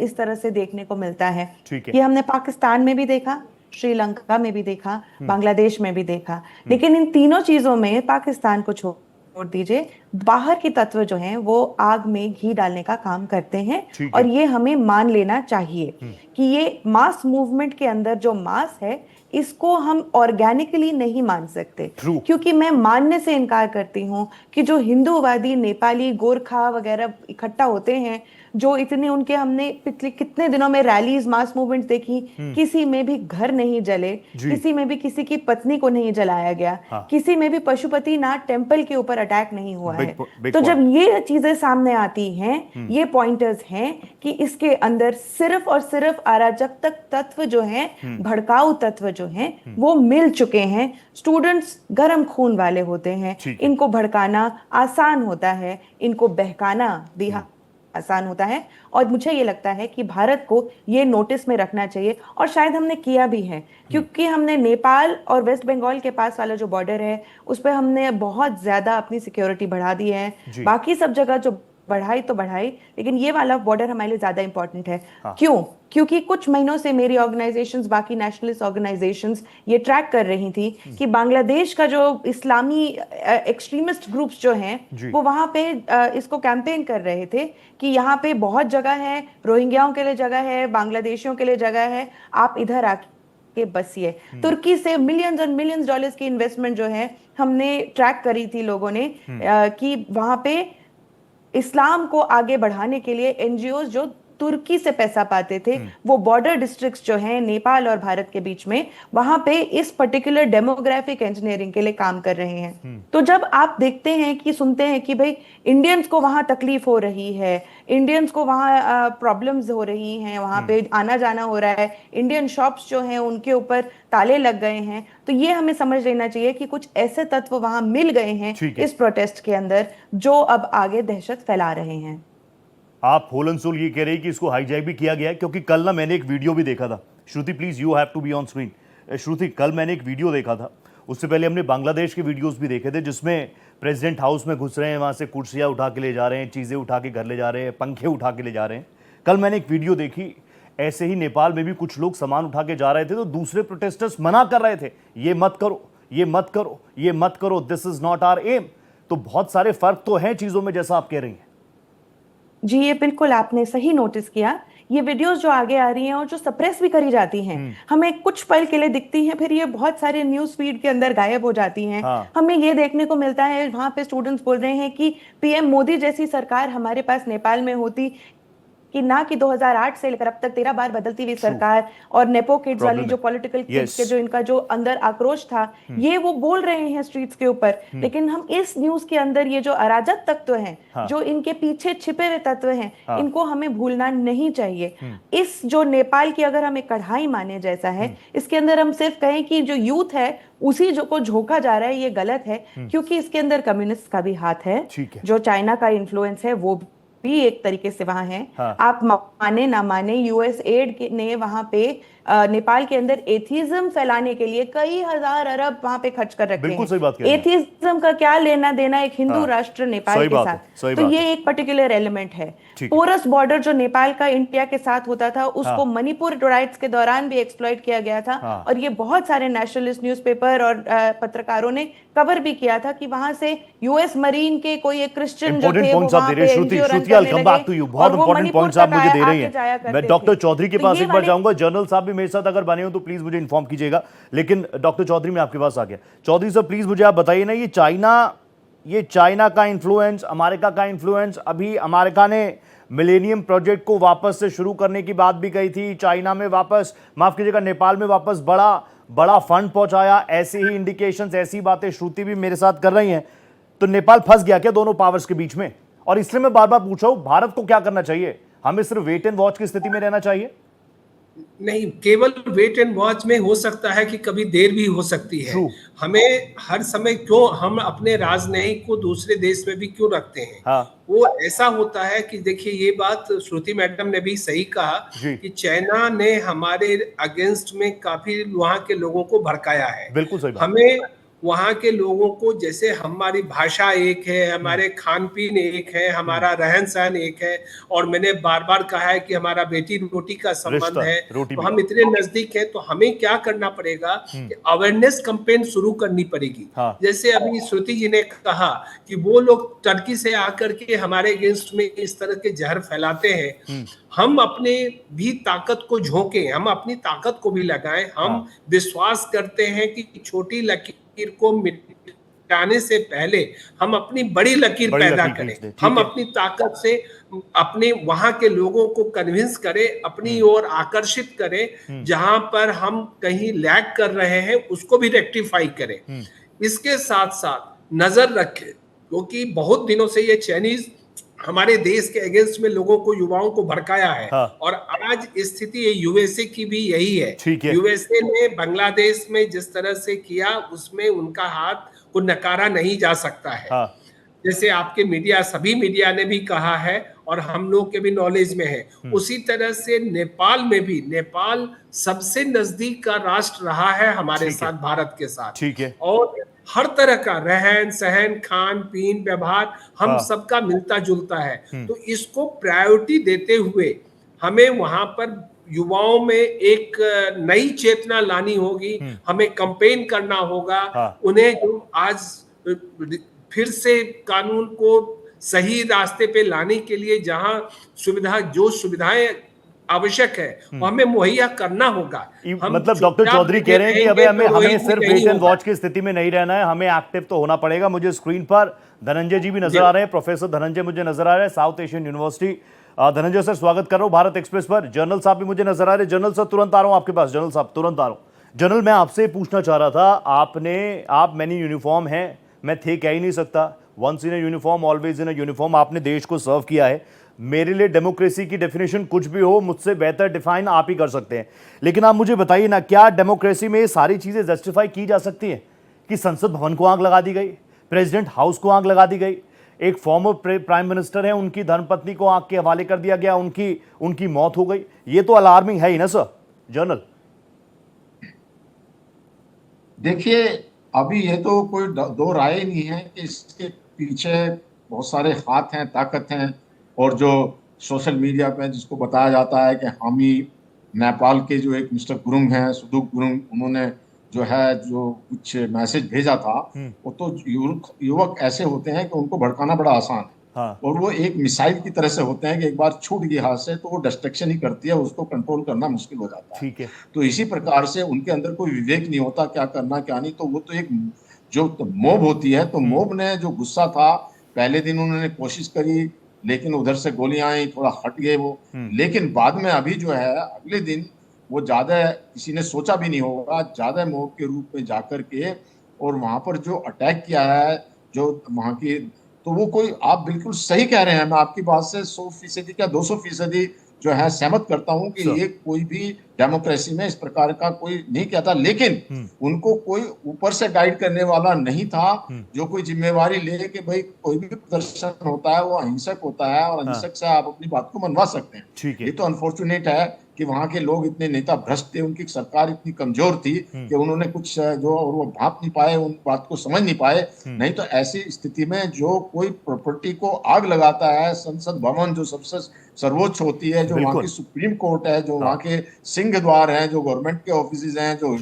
इस तरह से देखने को मिलता है। ये हमने पाकिस्तान में भी देखा, श्रीलंका में भी देखा, बांग्लादेश में भी देखा। लेकिन इन तीनों चीजों में पाकिस्तान को छोड़ दीजिए, बाहर के तत्व जो हैं वो आग में घी डालने का काम करते हैं, और ये हमें मान लेना चाहिए कि ये मास मूवमेंट के अंदर जो मास है इसको हम ऑर्गेनिकली नहीं मान सकते। क्योंकि मैं मानने से इनकार करती हूँ कि जो हिंदूवादी नेपाली गोरखा वगैरह इकट्ठा होते हैं जो इतने उनके हमने पिछले कितने दिनों में रैलीज मास मूवमेंट देखी, किसी में भी घर नहीं जले, किसी में भी किसी की पत्नी को नहीं जलाया गया, किसी में भी पशुपतिनाथ टेम्पल के ऊपर अटैक नहीं हुआ है। तो जब ये चीजें सामने आती हैं, ये पॉइंटर्स हैं कि इसके अंदर सिर्फ और सिर्फ अराजकता तत्व जो हैं, भड़काऊ तत्व जो हैं, वो मिल चुके हैं। स्टूडेंट्स गर्म खून वाले होते हैं, इनको भड़काना आसान होता है, इनको बहकाना भी आसान होता है। और मुझे ये लगता है कि भारत को ये नोटिस में रखना चाहिए, और शायद हमने किया भी है, क्योंकि हमने नेपाल और वेस्ट बंगाल के पास वाला जो बॉर्डर है उस पर हमने बहुत ज्यादा अपनी सिक्योरिटी बढ़ा दी है। बाकी सब जगह जो बढ़ाई तो बढ़ाई, लेकिन ये वाला बॉर्डर हमारे लिए ज्यादा इंपॉर्टेंट है। क्यों? क्योंकि कुछ महीनों से मेरी ऑर्गेनाइजेशंस, बाकी नेशनलिस्ट ऑर्गेनाइजेशंस ये ट्रैक कर रही थी कि बांग्लादेश का जो इस्लामी एक्सट्रीमिस्ट ग्रुप्स जो हैं वो वहां पे इसको कैंपेन कर रहे थे कि यहाँ पे बहुत जगह है, रोहिंग्याओं के लिए जगह है, बांग्लादेशियों के लिए जगह है, आप इधर आके बसिए। तुर्की से मिलियंस और मिलियंस डॉलर्स की इन्वेस्टमेंट जो है हमने ट्रैक करी थी लोगों ने, कि वहां पे इस्लाम को आगे बढ़ाने के लिए एनजीओज जो तुर्की से पैसा पाते थे, वो बॉर्डर डिस्ट्रिक्ट्स जो हैं नेपाल और भारत के बीच में, वहां पे इस पर्टिकुलर डेमोग्राफिक इंजीनियरिंग के लिए काम कर रहे हैं। तो जब आप देखते हैं कि सुनते हैं कि भाई इंडियंस को वहां तकलीफ हो रही है, इंडियंस को वहां प्रॉब्लम्स हो रही हैं, वहां पे आना जाना हो रहा है, इंडियन शॉप्स जो हैं उनके ऊपर ताले लग गए हैं, तो ये हमें समझ लेना चाहिए कि कुछ ऐसे तत्व वहां मिल गए हैं इस प्रोटेस्ट के अंदर जो अब आगे दहशत फैला रहे हैं। आप होलन सोल ये कह रहे हैं कि इसको हाईजैक भी किया गया है, क्योंकि कल ना मैंने एक वीडियो भी देखा था। Shruti please, you have to be on screen. Shruti, कल मैंने एक वीडियो देखा था, उससे पहले हमने बांग्लादेश के वीडियोस भी देखे थे, जिसमें प्रेसिडेंट हाउस में घुस रहे हैं, वहां से कुर्सियां उठा के ले जा रहे हैं, चीजें उठा के घर ले जा रहे हैं, पंखे उठा के ले जा रहे हैं। कल मैंने एक वीडियो देखी, ऐसे ही नेपाल में भी कुछ लोग सामान उठा के जा रहे थे, तो दूसरे प्रोटेस्टर्स मना कर रहे थे, ये मत करो, ये मत करो, ये मत करो, this is not our aim. तो बहुत सारे फर्क तो हैं चीजों में, जैसा आप कह रही हैं। जी, ये बिल्कुल आपने सही नोटिस किया। ये वीडियोस जो आगे आ रही हैं और जो सप्रेस भी करी जाती हैं, हमें कुछ पल के लिए दिखती हैं, फिर ये बहुत सारे न्यूज फीड के अंदर गायब हो जाती हैं। हमें ये देखने को मिलता है, वहां पे स्टूडेंट्स बोल रहे हैं कि पीएम मोदी जैसी सरकार हमारे पास नेपाल में होती कि ना, कि 2008 से लेकर अब तक 13 बार बदलती हुई सरकार और नेपो किड्स वाली जो पॉलिटिकल किड्स के जो इनका जो अंदर आक्रोश था, ये वो बोल रहे हैं स्ट्रीट्स के ऊपर। लेकिन हम इस न्यूज के अंदर ये जो अराजक तत्व हैं, जो इनके पीछे छिपे हुए तत्व हैं, इनको हमें भूलना नहीं चाहिए। इस जो नेपाल की अगर हम एक कढ़ाई माने जैसा है, इसके अंदर हम सिर्फ कहें कि जो यूथ है उसी जो को झोंका जा रहा है, ये गलत है, क्योंकि इसके अंदर कम्युनिस्ट का भी हाथ है, जो चाइना का इन्फ्लुएंस है वो भी एक तरीके से वहां है। आप माने ना माने, यूएस एड ने वहां पे नेपाल के अंदर एथिज्म फैलाने के लिए कई हजार अरब वहां पे खर्च कर रखे हैं। एथिज्म का क्या लेना देना एक हिंदू राष्ट्र नेपाल के साथ? तो ये एक पर्टिकुलर एलिमेंट है। पोरस बॉर्डर जो नेपाल का इंडिया के साथ होता था, उसको मणिपुर राइट्स के दौरान भी एक्सप्लॉइट किया गया था, और ये बहुत सारे नेशनलिस्ट न्यूज़पेपर और पत्रकारों ने कवर भी किया था कि वहां से यूएस मरीन के कोई एक क्रिश्चियन जो थे वो वहां पे एनजीओ रन करने लगे, बहुत इंपॉर्टेंट पॉइंट्स आप मुझे दे रही हैं। मैं डॉक्टर चौधरी के पास एक बार जाऊंगा, जनरल साहब भी मेरे साथ अगर बने हो तो प्लीज मुझे इन्फॉर्म कीजिएगा। लेकिन डॉक्टर चौधरी, मैं आपके पास आ गया। चौधरी साहब प्लीज मुझे आप बताइए ना, ये चाइना का इन्फ्लुएंस, अमेरिका का इन्फ्लुएंस, अभी अमेरिका ने मिलेनियम प्रोजेक्ट को वापस से शुरू करने की बात भी कही थी, चाइना में वापस, माफ कीजिएगा, नेपाल में वापस बड़ा फंड पहुंचाया, ऐसे ही इंडिकेशंस, ऐसी बातें श्रुति भी मेरे साथ कर रही हैं। तो नेपाल फंस गया क्या दोनों पावर्स के बीच में? और इसलिए मैं बार बार पूछ रहा हूं, भारत को क्या करना चाहिए? हमें सिर्फ वेट एंड वॉच की स्थिति में रहना चाहिए? नहीं, केवल वेट एंड वॉच में हो सकता है कि कभी देर भी हो सकती है। हमें हर समय क्यों हम अपने राजनयिक को दूसरे देश में भी क्यों रखते हैं? वो ऐसा होता है कि देखिए, ये बात श्रुति मैडम ने भी सही कहा कि चाइना ने हमारे अगेंस्ट में काफी वहां के लोगों को भड़काया है। बिल्कुल सही बात। हमें वहाँ के लोगों को, जैसे हमारी भाषा एक है, हमारे खान पीन एक है, हमारा रहन सहन एक है, और मैंने बार बार कहा है कि हमारा बेटी रोटी का संबंध है, तो हम इतने नजदीक हैं। तो हमें क्या करना पड़ेगा कि अवेयरनेस कैंपेन शुरू करनी पड़ेगी। जैसे अभी श्रुति जी ने कहा कि वो लोग टर्की से आकर के हमारे अगेंस्ट में इस तरह के जहर फैलाते हैं, हम अपने भी ताकत को झोंके, हम अपनी ताकत को भी लगाएं। हम विश्वास करते हैं कि छोटी लकीर को जाने से पहले हम अपनी बड़ी लकीर पैदा करें, हम अपनी ताकत से अपने वहां के लोगों को कन्विंस करें, अपनी ओर आकर्षित करें, जहां पर हम कहीं लैग कर रहे हैं उसको भी रेक्टिफाई करें। इसके साथ साथ नजर रखें, क्योंकि बहुत दिनों से ये चाइनीज हमारे देश के अगेंस्ट में लोगों को, युवाओं को भड़काया है। और आज स्थिति यूएसए की भी यही है। यूएसए ने बांग्लादेश में जिस तरह से किया, उसमें उनका हाथ को नकारा नहीं जा सकता है। जैसे आपके मीडिया, सभी मीडिया ने भी कहा है और हम लोग के भी नॉलेज में है, उसी तरह से नेपाल में भी, नेपाल सबसे नजदीक का राष्ट्र रहा है हमारे साथ, भारत के साथ। ठीक है। और हर तरह का रहन सहन, खान पीन, व्यवहार हम सबका मिलता जुलता है। तो इसको प्रायोरिटी देते हुए हमें वहां पर युवाओं में एक नई चेतना लानी होगी, हमें कैंपेन करना होगा। उन्हें जो आज फिर से कानून को सही रास्ते पे लाने के लिए जहां सुविधाएं आवश्यक है वो हमें मुहैया करना होगा। मतलब डॉक्टर चौधरी कह रहे हैं कि हमें सिर्फ वेट एंड वॉच की स्थिति में नहीं रहना है, हमें एक्टिव तो होना पड़ेगा। मुझे स्क्रीन पर धनंजय जी भी नजर आ रहे हैं, प्रोफेसर धनंजय मुझे नजर आ रहे हैं, south Asian university. Dhananjay sir, स्वागत कर रहा हूं भारत एक्सप्रेस पर। जनरल साहब भी मुझे नजर आ रहे हैं। जनरल सर, तुरंत आ रहा हूं आपके पास। जनरल साहब, तुरंत आ रहा हूं। जनरल, मैं आपसे पूछना चाह रहा था, आप मैनी यूनिफॉर्म हैं, मैं थे कह ही नहीं सकता, once in a uniform always in a uniform. आपने देश को सर्व किया है। मेरे लिए डेमोक्रेसी की डेफिनेशन कुछ भी हो, मुझसे बेहतर डिफाइन आप ही कर सकते हैं। लेकिन आप मुझे बताइए ना, क्या डेमोक्रेसी में ये सारी चीजें जस्टिफाई की जा सकती हैं कि संसद भवन को आग लगा दी गई, प्रेसिडेंट हाउस को आग लगा दी गई, एक फॉर्मर प्राइम मिनिस्टर है उनकी धर्मपत्नी को आग के हवाले कर दिया गया, उनकी मौत हो गई? ये तो अलार्मिंग है ही ना सर। जनरल देखिए, अभी ये तो कोई दो राय नहीं है कि इसके पीछे बहुत सारे हाथ हैं, ताकत हैं। और जो सोशल मीडिया पे जिसको बताया जाता है कि हामी नेपाल के जो एक मिस्टर गुरुंग हैं, सुदुक गुरुंग, उन्होंने जो कुछ मैसेज भेजा था, वो तो युवक ऐसे होते हैं कि उनको भड़काना बड़ा आसान है। और वो एक मिसाइल की तरह से होते हैं कि एक बार छूट गई हाथ से तो वो डिस्ट्रक्शन ही करती है, उसको कंट्रोल करना मुश्किल हो जाता है। ठीक है। तो इसी प्रकार से उनके अंदर कोई विवेक नहीं होता, क्या करना क्या नहीं। तो वो तो एक जो मोब होती है, तो मोब ने जो गुस्सा था, पहले दिन उन्होंने कोशिश करी, लेकिन उधर से गोलियां आई, थोड़ा हट गए वो। लेकिन बाद में अभी जो है, अगले दिन वो ज्यादा, किसी ने सोचा भी नहीं होगा, ज्यादा मोब के रूप में जाकर के और वहां पर जो अटैक किया है, जो वहां की, तो वो कोई, आप बिल्कुल सही कह रहे हैं, मैं आपकी बात से 100% क्या 200% जो है सहमत करता हूं कि ये कोई भी डेमोक्रेसी में इस प्रकार का कोई नहीं कहता। लेकिन उनको कोई ऊपर से गाइड करने वाला नहीं था जो कोई जिम्मेवारी ले कि भाई कोई भी प्रदर्शन होता है वो अहिंसक होता है और अहिंसक से आप अपनी बात को मनवा सकते हैं। ये तो अनफॉर्चुनेट है कि वहां के लोग इतने नेता भ्रष्ट थे, उनकी सरकार इतनी कमजोर थी कि उन्होंने कुछ जो, और वो भाप नहीं पाए, उन बात को समझ नहीं पाए। नहीं तो ऐसी स्थिति में जो कोई प्रॉपर्टी को आग लगाता है, संसद भवन जो सबसे सर्वोच्च होती है, जो वहाँ की सुप्रीम कोर्ट है, जो वहाँ के सिंह द्वार हैं, जो गवर्नमेंट के ऑफिस हैं, जो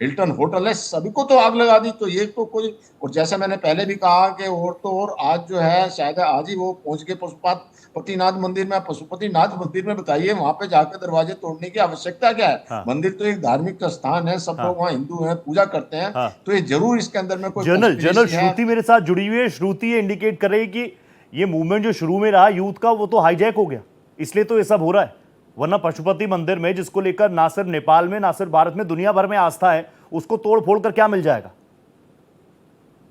हिल्टन होटल है, सभी को तो आग लगा दी। तो ये तो कोई, और जैसा मैंने पहले भी कहा कि और आज जो है, शायद आज ही वो पहुंच के पशुपतिनाथ मंदिर में, पशुपतिनाथ मंदिर में बताइए, वहां पे जाकर दरवाजे तोड़ने की आवश्यकता क्या है? मंदिर तो एक धार्मिक स्थान है, सब लोग वहाँ हिंदू हैं, पूजा करते हैं। तो ये जरूर इसके अंदर में कोई जनरल श्रुति मेरे साथ जुड़ी हुई है। श्रुति ये इंडिकेट कर रही है कि ये मूवमेंट जो शुरू में रहा यूथ का, वो तो हाईजैक हो गया, इसलिए तो ये सब हो रहा है। वरना पशुपति मंदिर में, जिसको लेकर ना सिर्फ नेपाल में, ना सिर्फ भारत में, दुनिया भर में आस्था है, उसको तोड़ फोड़ कर क्या मिल जाएगा?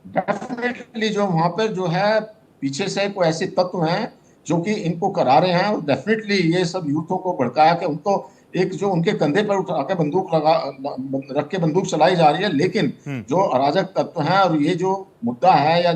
डेफिनेटली जो वहां पर जो है पीछे से कोई ऐसे तत्व हैं जो कि इनको करा रहे हैं, और डेफिनेटली ये सब यूथों को भड़काया कि उनको एक जो उनके कंधे पर उठा के बंदूक रख के बंदूक चलाई जा रही है। लेकिन जो अराजक तत्व हैं, और ये जो मुद्दा है, या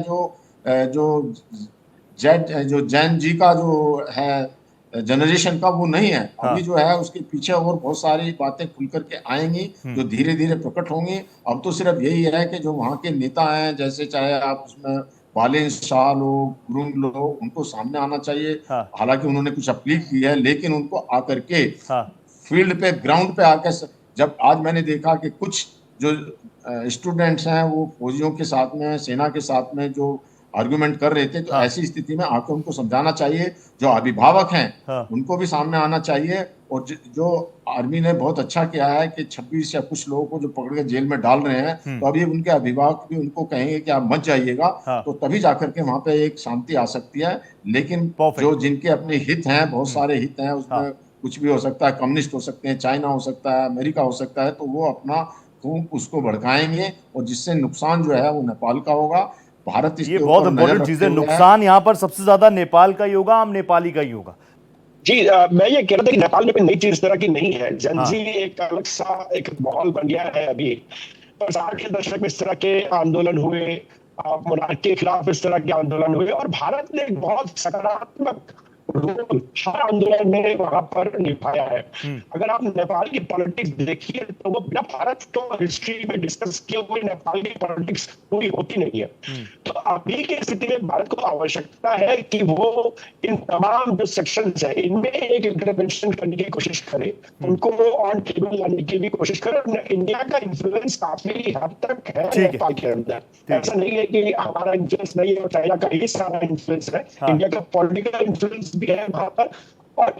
जो जैन जी का जो है जनरेशन का, वो नहीं है। अभी जो है उसके पीछे और बहुत सारी बातें खुल करके आएंगी जो धीरे धीरे प्रकट होंगी। अब तो सिर्फ यही है कि जो वहाँ के नेता हैं, जैसे चाहे आप उसमें बालेन शाह लोग, गुरुंग लोग, उनको सामने आना चाहिए। हालांकि उन्होंने कुछ अपील की है, लेकिन उनको आकर के फील्ड पे, ग्राउंड पे आकर, जब आज मैंने देखा कि कुछ जो स्टूडेंट्स हैं वो फौजियों के साथ में, सेना के साथ में जो आर्गुमेंट कर रहे थे, तो ऐसी स्थिति में आके उनको समझाना चाहिए, जो अभिभावक हैं उनको भी सामने आना चाहिए। और जो आर्मी ने बहुत अच्छा किया है कि 26 या कुछ लोगों को जो पकड़ के जेल में डाल रहे हैं, तो अभी उनके अभिभावक भी उनको कहेंगे कि आप मत जाइएगा, तो तभी जाकर के वहां पे एक शांति आ सकती है। लेकिन जो जिनके अपने हित हैं, बहुत सारे हित हैं, उसमें कुछ भी हो सकता है, कम्युनिस्ट हो सकते हैं, चाइना हो सकता है, अमेरिका हो सकता है, तो वो अपना खून उसको भड़काएंगे और जिससे नुकसान जो है वो नेपाल का होगा। भारत ये बहुत इंपॉर्टेंट चीज है, नुकसान यहाँ पर सबसे ज्यादा नेपाल का ही होगा, आम नेपाली का ही होगा। जी मैं ये कह रहा था कि नेपाल में कोई नई चीज इस तरह की नहीं है। जनजी एक अलग सा एक माहौल बन गया है अभी, पर 60 के दशक में इस तरह के आंदोलन हुए, मोनार्की के खिलाफ इस तरह के आंदोलन हुए, और भारत ने एक बहुत सकारात्मक रोल हर आंदोलन में वहां पर निभाया है। अगर आप नेपाल की पॉलिटिक्स देखिए तो वो बिना भारत को हिस्ट्री में डिस्कस किए हुए नेपाल की पॉलिटिक्स पूरी होती नहीं है। तो अभी की स्थिति में भारत को आवश्यकता है कि वो इन तमाम जो सेक्शंस है इनमें एक इंटरवेंशन करने की कोशिश करे, उनको ऑन टेबल लाने की भी कोशिश करे। इंडिया का इन्फ्लुएंस काफी हद तक है नेपाल के अंदर, ऐसा नहीं है कि हमारा इन्फ्लुएंस नहीं है और चाइना का ही सारा इन्फ्लुएंस है। इंडिया का पॉलिटिकल इन्फ्लुएंस भी है वहां पर, और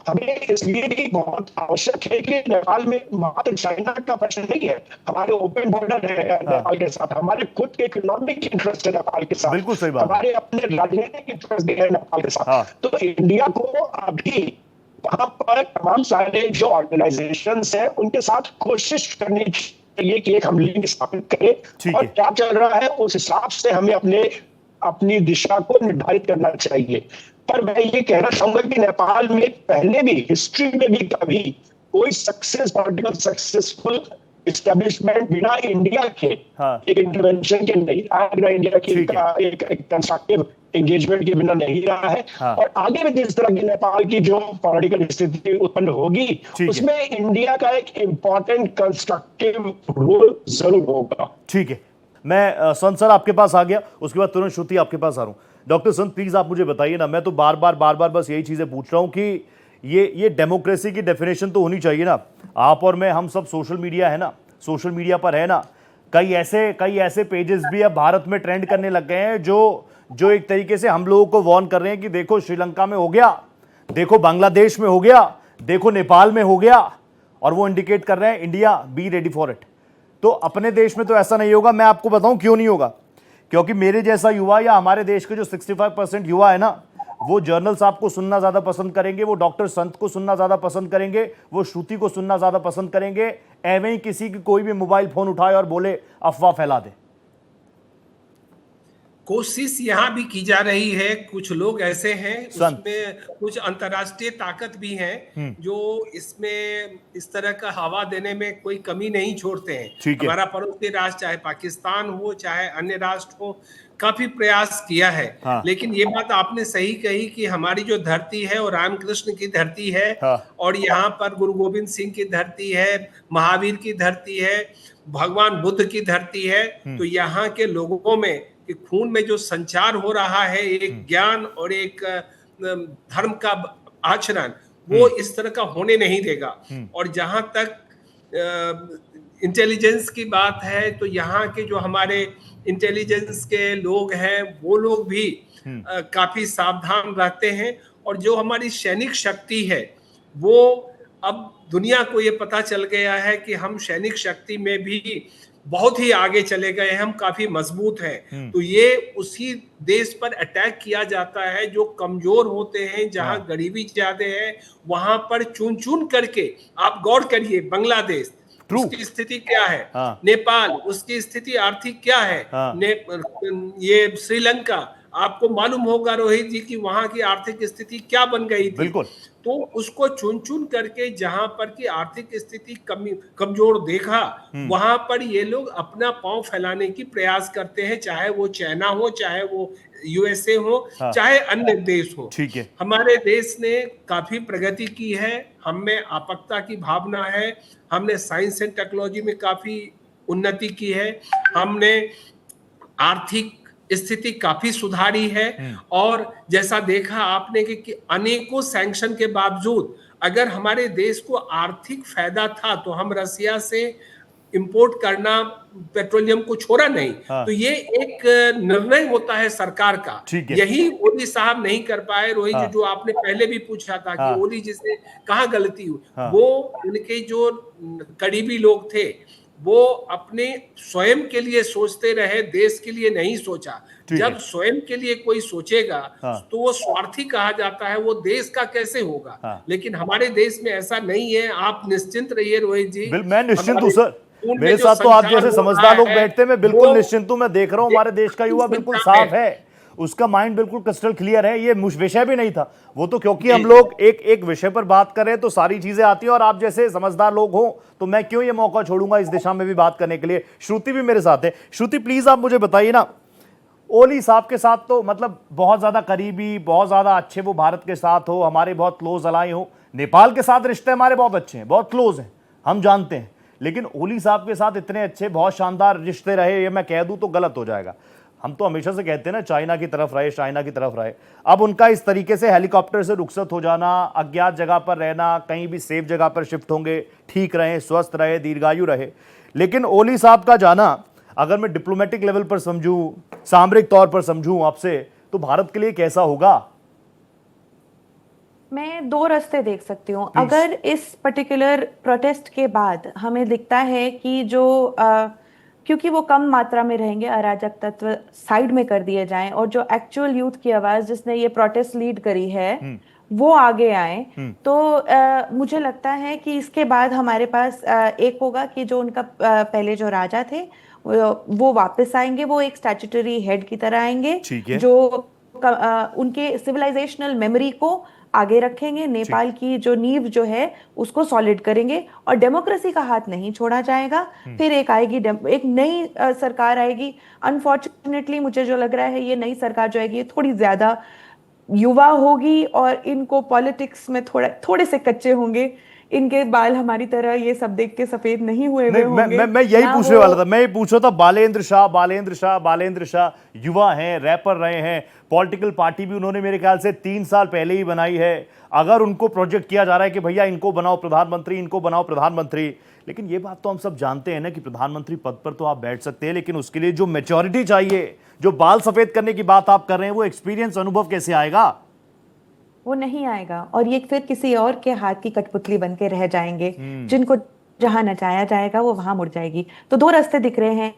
हमें इसलिए भी बहुत आवश्यक है कि नेपाल में मात्र चाइना का प्रश्न नहीं है, हमारे ओपन बॉर्डर है नेपाल के साथ, हमारे खुद के इकोनॉमिक इंटरेस्ट है नेपाल के साथ, बिल्कुल सही बात, हमारे अपने राजनीतिक इंटरेस्ट भी है नेपाल के साथ। तो इंडिया को अभी वहां पर तमाम सारे जो ऑर्गेनाइजेशंस हैं उनके साथ कोशिश करनी चाहिए कि एक हम लिंक स्थापित करें, और क्या चल रहा है उस हिसाब से हमें अपनी दिशा को निर्धारित करना चाहिए। पर मैं ये कहना चाहूंगा कि नेपाल में पहले भी हिस्ट्री में भी कभी कोई पॉलिटिकल सक्सेसफुल एस्टेब्लिशमेंट बिना इंडिया के एक इंटरवेंशन के नहीं रहा, बिना इंडिया की एक कंस्ट्रक्टिव एंगेजमेंट के बिना नहीं रहा है। और आगे भी जिस तरह की नेपाल की जो पॉलिटिकल स्थिति उत्पन्न होगी उसमें इंडिया का एक इम्पोर्टेंट कंस्ट्रक्टिव रोल जरूर होगा। ठीक है, मैं संत सर आपके पास आ गया, उसके बाद तुरंत श्रुति आपके पास आ रहा हूं। डॉक्टर संत प्लीज आप मुझे बताइए ना, मैं तो बार बार बस यही चीजें पूछ रहा हूं कि ये डेमोक्रेसी की डेफिनेशन तो होनी चाहिए ना। आप और मैं, हम सब सोशल मीडिया है ना, सोशल मीडिया पर है ना, कई ऐसे पेजेस भी अब भारत में ट्रेंड करने लग गए हैं जो एक तरीके से हम लोगों को वार्न कर रहे हैं कि देखो श्रीलंका में हो गया, देखो बांग्लादेश में हो गया, देखो नेपाल में हो गया, और वो इंडिकेट कर रहे हैं India be ready for it. तो अपने देश में तो ऐसा नहीं होगा। मैं आपको बताऊं क्यों नहीं होगा, क्योंकि मेरे जैसा युवा या हमारे देश के जो 65% युवा है ना, वो जर्नल साहब को सुनना ज्यादा पसंद करेंगे, वो डॉक्टर संत को सुनना ज्यादा पसंद करेंगे, वो श्रुति को सुनना ज्यादा पसंद करेंगे, एवं ही किसी की कोई भी मोबाइल फोन उठाए और बोले अफवाह फैला दे। कोशिश यहाँ भी की जा रही है, कुछ लोग ऐसे हैं, उसमें कुछ अंतर्राष्ट्रीय ताकत भी हैं जो इसमें इस तरह का हवा देने में कोई कमी नहीं छोड़ते हैं। हमारा पड़ोसी राष्ट्र चाहे पाकिस्तान हो चाहे अन्य राष्ट्र हो, काफी प्रयास किया है। लेकिन ये बात आपने सही कही कि हमारी जो धरती है वो रामकृष्ण की धरती है, और यहाँ पर गुरु गोविंद सिंह की धरती है, महावीर की धरती है, भगवान बुद्ध की धरती है। तो यहाँ के लोगों में कि खून में जो संचार हो रहा है, एक ज्ञान और एक धर्म का आचरण, वो इस तरह का होने नहीं देगा। और जहां तक इंटेलिजेंस की बात है, तो यहाँ के जो हमारे इंटेलिजेंस के लोग हैं वो लोग भी काफी सावधान रहते हैं। और जो हमारी सैनिक शक्ति है, वो अब दुनिया को ये पता चल गया है कि हम सैनिक शक्ति में भी बहुत ही आगे चले गए हैं, हम काफी मजबूत हैं। तो ये उसी देश पर अटैक किया जाता है जो कमजोर होते हैं, जहां गरीबी ज्यादा है, वहां पर चुन चुन करके आप गौर करिए, बांग्लादेश उसकी स्थिति क्या है, नेपाल उसकी स्थिति आर्थिक क्या है, ये श्रीलंका आपको मालूम होगा रोहित जी की वहां की आर्थिक स्थिति क्या बन गई थी। तो उसको चुन चुन करके जहां पर की आर्थिक स्थिति कमजोर देखा, वहां पर ये लोग अपना पांव फैलाने की प्रयास करते हैं, चाहे वो चाइना हो, चाहे वो यूएसए हो, चाहे अन्य देश हो। हमारे देश ने काफी प्रगति की है, हमें आपकता की भावना है, हमने साइंस एंड टेक्नोलॉजी में काफी उन्नति की है, हमने आर्थिक स्थिति काफी सुधारी है। और जैसा देखा आपने कि अनेकों सैंक्शन के बावजूद अगर हमारे देश को आर्थिक फायदा था, तो हम रसिया से इंपोर्ट करना पेट्रोलियम को छोड़ा नहीं। तो ये एक निर्णय होता है सरकार का, यही ओली साहब नहीं कर पाए। रोहित जी, जो आपने पहले भी पूछा था कि ओली जी से कहाँ गलती हुई, वो उनके जो करीबी लोग थे वो अपने स्वयं के लिए सोचते रहे, देश के लिए नहीं सोचा। जब स्वयं के लिए कोई सोचेगा तो वो स्वार्थी कहा जाता है, वो देश का कैसे होगा। लेकिन हमारे देश में ऐसा नहीं है। आप निश्चिंत रहिए रोहित जी। मैं निश्चिंत हूँ सर, मेरे साथ तो आप जैसे समझदार लोग बैठते हैं, मैं बिल्कुल निश्चिंत हूँ। मैं देख रहा हूँ हमारे देश का युवा बिल्कुल साफ है, उसका माइंड बिल्कुल क्रिस्टल क्लियर है। ये विषय भी नहीं था वो, तो क्योंकि हम लोग एक विषय पर बात कर रहे हैं तो सारी चीजें आती हैं, और आप जैसे समझदार लोग हो तो मैं क्यों ये मौका छोड़ूंगा इस दिशा में भी बात करने के लिए। श्रुति भी मेरे साथ है। श्रुति, प्लीज आप मुझे बताइए ना, ओली साहब के साथ तो मतलब बहुत ज्यादा करीबी, बहुत ज्यादा अच्छे वो भारत के साथ हो, हमारे बहुत क्लोज अलाई हो। नेपाल के साथ रिश्ते हमारे बहुत अच्छे हैं, बहुत क्लोज हैं, हम जानते हैं। लेकिन ओली साहब के साथ इतने अच्छे बहुत शानदार रिश्ते रहे, ये मैं कह दूं तो गलत हो जाएगा। हम तो हमेशा से कहते हैं ना, चाइना की तरफ रहे, चाइना की तरफ रहे। अब उनका इस तरीके से हेलीकॉप्टर से रुखसत हो जाना, अज्ञात जगह पर रहना, कहीं भी सेफ जगह पर शिफ्ट होंगे, ठीक रहे, स्वस्थ रहे, दीर्घायु रहे। लेकिन ओली साहब का जाना, अगर मैं डिप्लोमेटिक लेवल पर समझूं, सामरिक तौर पर समझूं आपसे, तो भारत के लिए कैसा होगा? मैं दो रास्ते देख सकती हूँ। अगर इस पर्टिकुलर प्रोटेस्ट के बाद हमें दिखता है कि जो क्योंकि वो कम मात्रा में रहेंगे, अराजक तत्व साइड में कर दिए जाएं और जो एक्चुअल यूथ की आवाज जिसने ये प्रोटेस्ट लीड करी है वो आगे आए, तो मुझे लगता है कि इसके बाद हमारे पास एक होगा कि जो उनका पहले जो राजा थे वो वापस आएंगे, वो एक स्टैट्यूटरी हेड की तरह आएंगे जो उनके सिविलाइजेशनल मेमोरी को आगे रखेंगे, नेपाल की जो नींव जो है उसको सॉलिड करेंगे, और डेमोक्रेसी का हाथ नहीं छोड़ा जाएगा। फिर एक नई सरकार आएगी। अनफॉर्चुनेटली मुझे जो लग रहा है, ये नई सरकार जो आएगी ये थोड़ी ज्यादा युवा होगी और इनको पॉलिटिक्स में थोड़े से कच्चे होंगे। इनके बाल हमारी तरह ये सब देख के सफेद नहीं हुए होंगे। मैं यही पूछने वाला था, मैं ये पूछ रहा था। बालेंद्र शाह युवा हैं, रैपर रहे हैं, पॉलिटिकल पार्टी भी उन्होंने मेरे ख्याल से 3 साल पहले ही बनाई है। अगर उनको प्रोजेक्ट किया जा रहा है कि भैया इनको बनाओ प्रधानमंत्री, इनको बनाओ प्रधानमंत्री, लेकिन ये बात तो हम सब जानते हैं ना कि प्रधानमंत्री पद पर तो आप बैठ सकते हैं, लेकिन उसके लिए जो मैच्योरिटी चाहिए, जो बाल सफेद करने की बात आप कर रहे हैं, वो एक्सपीरियंस, अनुभव कैसे आएगा? वो नहीं आएगा, और ये फिर किसी और के हाथ की कठपुतली बन के रह जाएंगे। जिनको जहां नचाया जाएगा वो वहां मुड़ जाएगी। तो दो रास्ते दिख रहे हैं,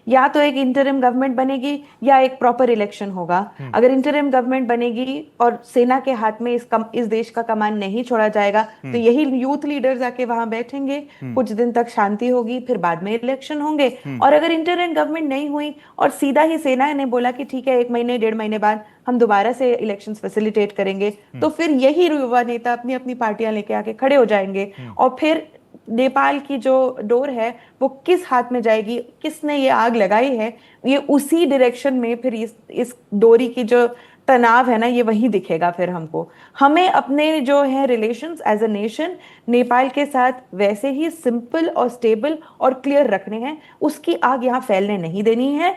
या तो एक इंटरिम गवर्नमेंट बनेगी या एक प्रॉपर इलेक्शन होगा। अगर इंटरिम गवर्नमेंट बनेगी और सेना के हाथ में इस देश का कमान नहीं छोड़ा जाएगा तो यही यूथ लीडर्स आके वहां बैठेंगे, कुछ दिन तक शांति होगी, फिर बाद में इलेक्शन होंगे। और अगर इंटरिम गवर्नमेंट नहीं हुई और सीधा ही सेना ने बोला कि ठीक है 1 महीने 1.5 महीने बाद हम दोबारा से इलेक्शंस फैसिलिटेट करेंगे, तो फिर यही युवा नेता अपनी अपनी पार्टियां लेके आके खड़े हो जाएंगे। और फिर नेपाल की जो डोर है वो किस हाथ में जाएगी, किसने ये आग लगाई है, ये उसी डायरेक्शन में फिर इस डोरी की जो तनाव है ना, ये वही दिखेगा। फिर हमें अपने जो है relations as a nation Nepal के साथ वैसे ही सिंपल और स्टेबल और क्लियर रखने हैं। उसकी आग यहाँ फैलने नहीं देनी है।